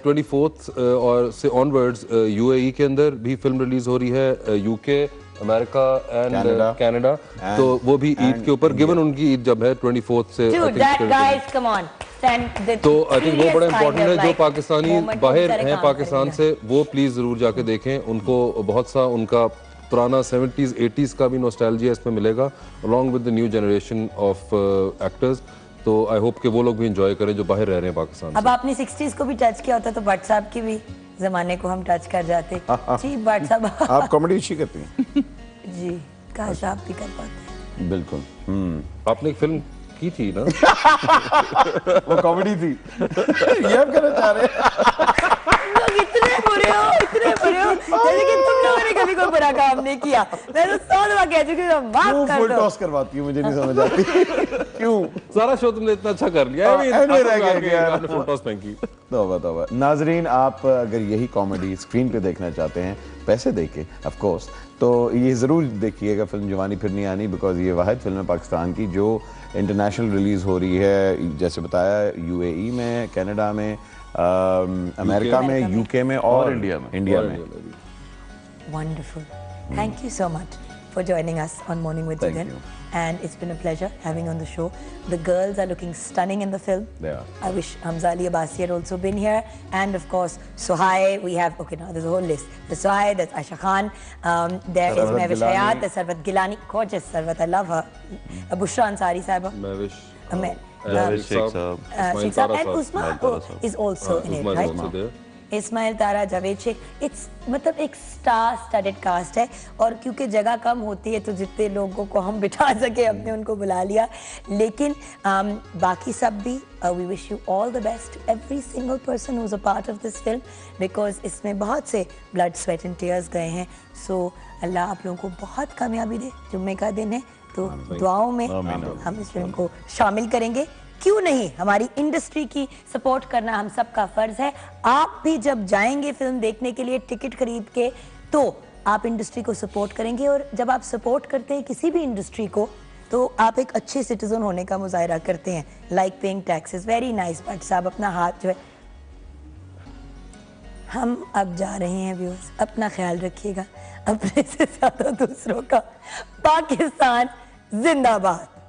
[SPEAKER 9] 24th और से ऑनवर्ड्स UAE के अंदर भी फिल्म रिलीज हो रही है, UK, अमेरिका एंड कनाडा, तो वो भी ईद के ऊपर, गिवन उनकी ईद जब है 24th से। तो आई थिंक वो बड़ा इंपॉर्टेंट है। जो पाकिस्तानी बाहर हैं पाकिस्तान से, वो प्लीज जरूर जाके देखें। उनको बहुत सा उनका पुराना 70s 80s का भी नॉस्टैल्जिया इसमें मिलेगा, along with the new generation of actors. तो आई होप कि वो लोग भी एंजॉय करें जो बाहर रह रहे हैं पाकिस्तान
[SPEAKER 1] अब आपने 60s को भी टच किया होता तो भट्ट साहब की भी जमाने को हम टच कर जाते। जी भट्ट साहब
[SPEAKER 7] आप कॉमेडी अच्छी करती हैं।
[SPEAKER 1] जी, काश आप भी कर पाते।
[SPEAKER 7] बिल्कुल।
[SPEAKER 9] आपने एक फिल्म की थी ना?
[SPEAKER 7] वो कॉमेडी थी। ये आप कहना चाह रहे हैं?
[SPEAKER 1] इतने बुरे हो जैसे कि तुम लोगों ने कभी कोई बुरा काम नहीं किया। मैं तो 100 दफा कह चुकी हूँ, माफ कर
[SPEAKER 7] फुल
[SPEAKER 1] दो।
[SPEAKER 7] टॉस करवाती हूँ, मुझे नहीं समझ आती क्यों।
[SPEAKER 9] सारा शो तुमने इतना अच्छा कर लिया है, आपने फुल टॉस फेंकी।
[SPEAKER 7] तौबा। नाजरीन, आप अगर यही कॉमेडी स्क्रीन पे देखना चाहते हैं, पैसे देके ऑफ कोर्स, तो ये ज़रूर देखिएगा फिल्म जवानी फिर नहीं आनी, बिकॉज ये वाहिद फिल्म है पाकिस्तान की जो इंटरनेशनल रिलीज़ हो रही है। जैसे बताया, UAE में, कनाडा में, अमेरिका में, UK में और इंडिया में।
[SPEAKER 1] Wonderful. Thank you so much for joining us on Morning with
[SPEAKER 7] Thank
[SPEAKER 1] Jigan.
[SPEAKER 7] you.
[SPEAKER 1] And it's been a pleasure having you on the show. The girls are looking stunning in the film.
[SPEAKER 7] They are.
[SPEAKER 1] I wish Hamza Ali Abbasi had also been here. And of course, Suhai, we have, okay, now there's a whole list. There's Suhai, there's Aisha Khan, there is
[SPEAKER 7] Sarwat
[SPEAKER 1] Mehwish
[SPEAKER 7] Gilani.
[SPEAKER 1] Hayat, there's Sarwat Gilani, gorgeous Sarwat, I love her. Bushra Ansari Sahaba.
[SPEAKER 9] Mehwish,
[SPEAKER 8] Sheikh Saab,
[SPEAKER 1] Sheikh Saab and Usman is also in it,
[SPEAKER 9] Usman is
[SPEAKER 1] right?
[SPEAKER 9] also there.
[SPEAKER 1] Ismail Tara, Javed Sheikh, it's मतलब एक star studded cast है। और क्योंकि जगह कम होती है तो जितने लोगों को हम बिठा सके हमने उनको बुला लिया। लेकिन बाकी सब भी, we wish you all the best every single person who is a part of this film, because इसमें बहुत से ब्लड स्वेट एंड टीयर्स गए हैं। सो अल्लाह आप लोगों को बहुत कामयाबी दे। जुम्मे का दिन है तो दुआओं में हम इस फिल्म को शामिल करेंगे। क्यों नहीं, हमारी इंडस्ट्री की सपोर्ट करना हम सबका फर्ज है। आप भी जब जाएंगे फिल्म देखने के लिए टिकट खरीद के, तो आप इंडस्ट्री को सपोर्ट करेंगे। और जब आप सपोर्ट करते हैं किसी भी इंडस्ट्री को, तो आप एक अच्छे सिटीजन होने का मुजाहरा करते हैं, like paying taxes. Very nice Bhatt साहब, अपना हाथ जो है। हम अब जा रहे हैं व्यूअर्स, अपना ख्याल रखिएगा, अपने से ज्यादा दूसरों का। पाकिस्तान जिंदाबाद।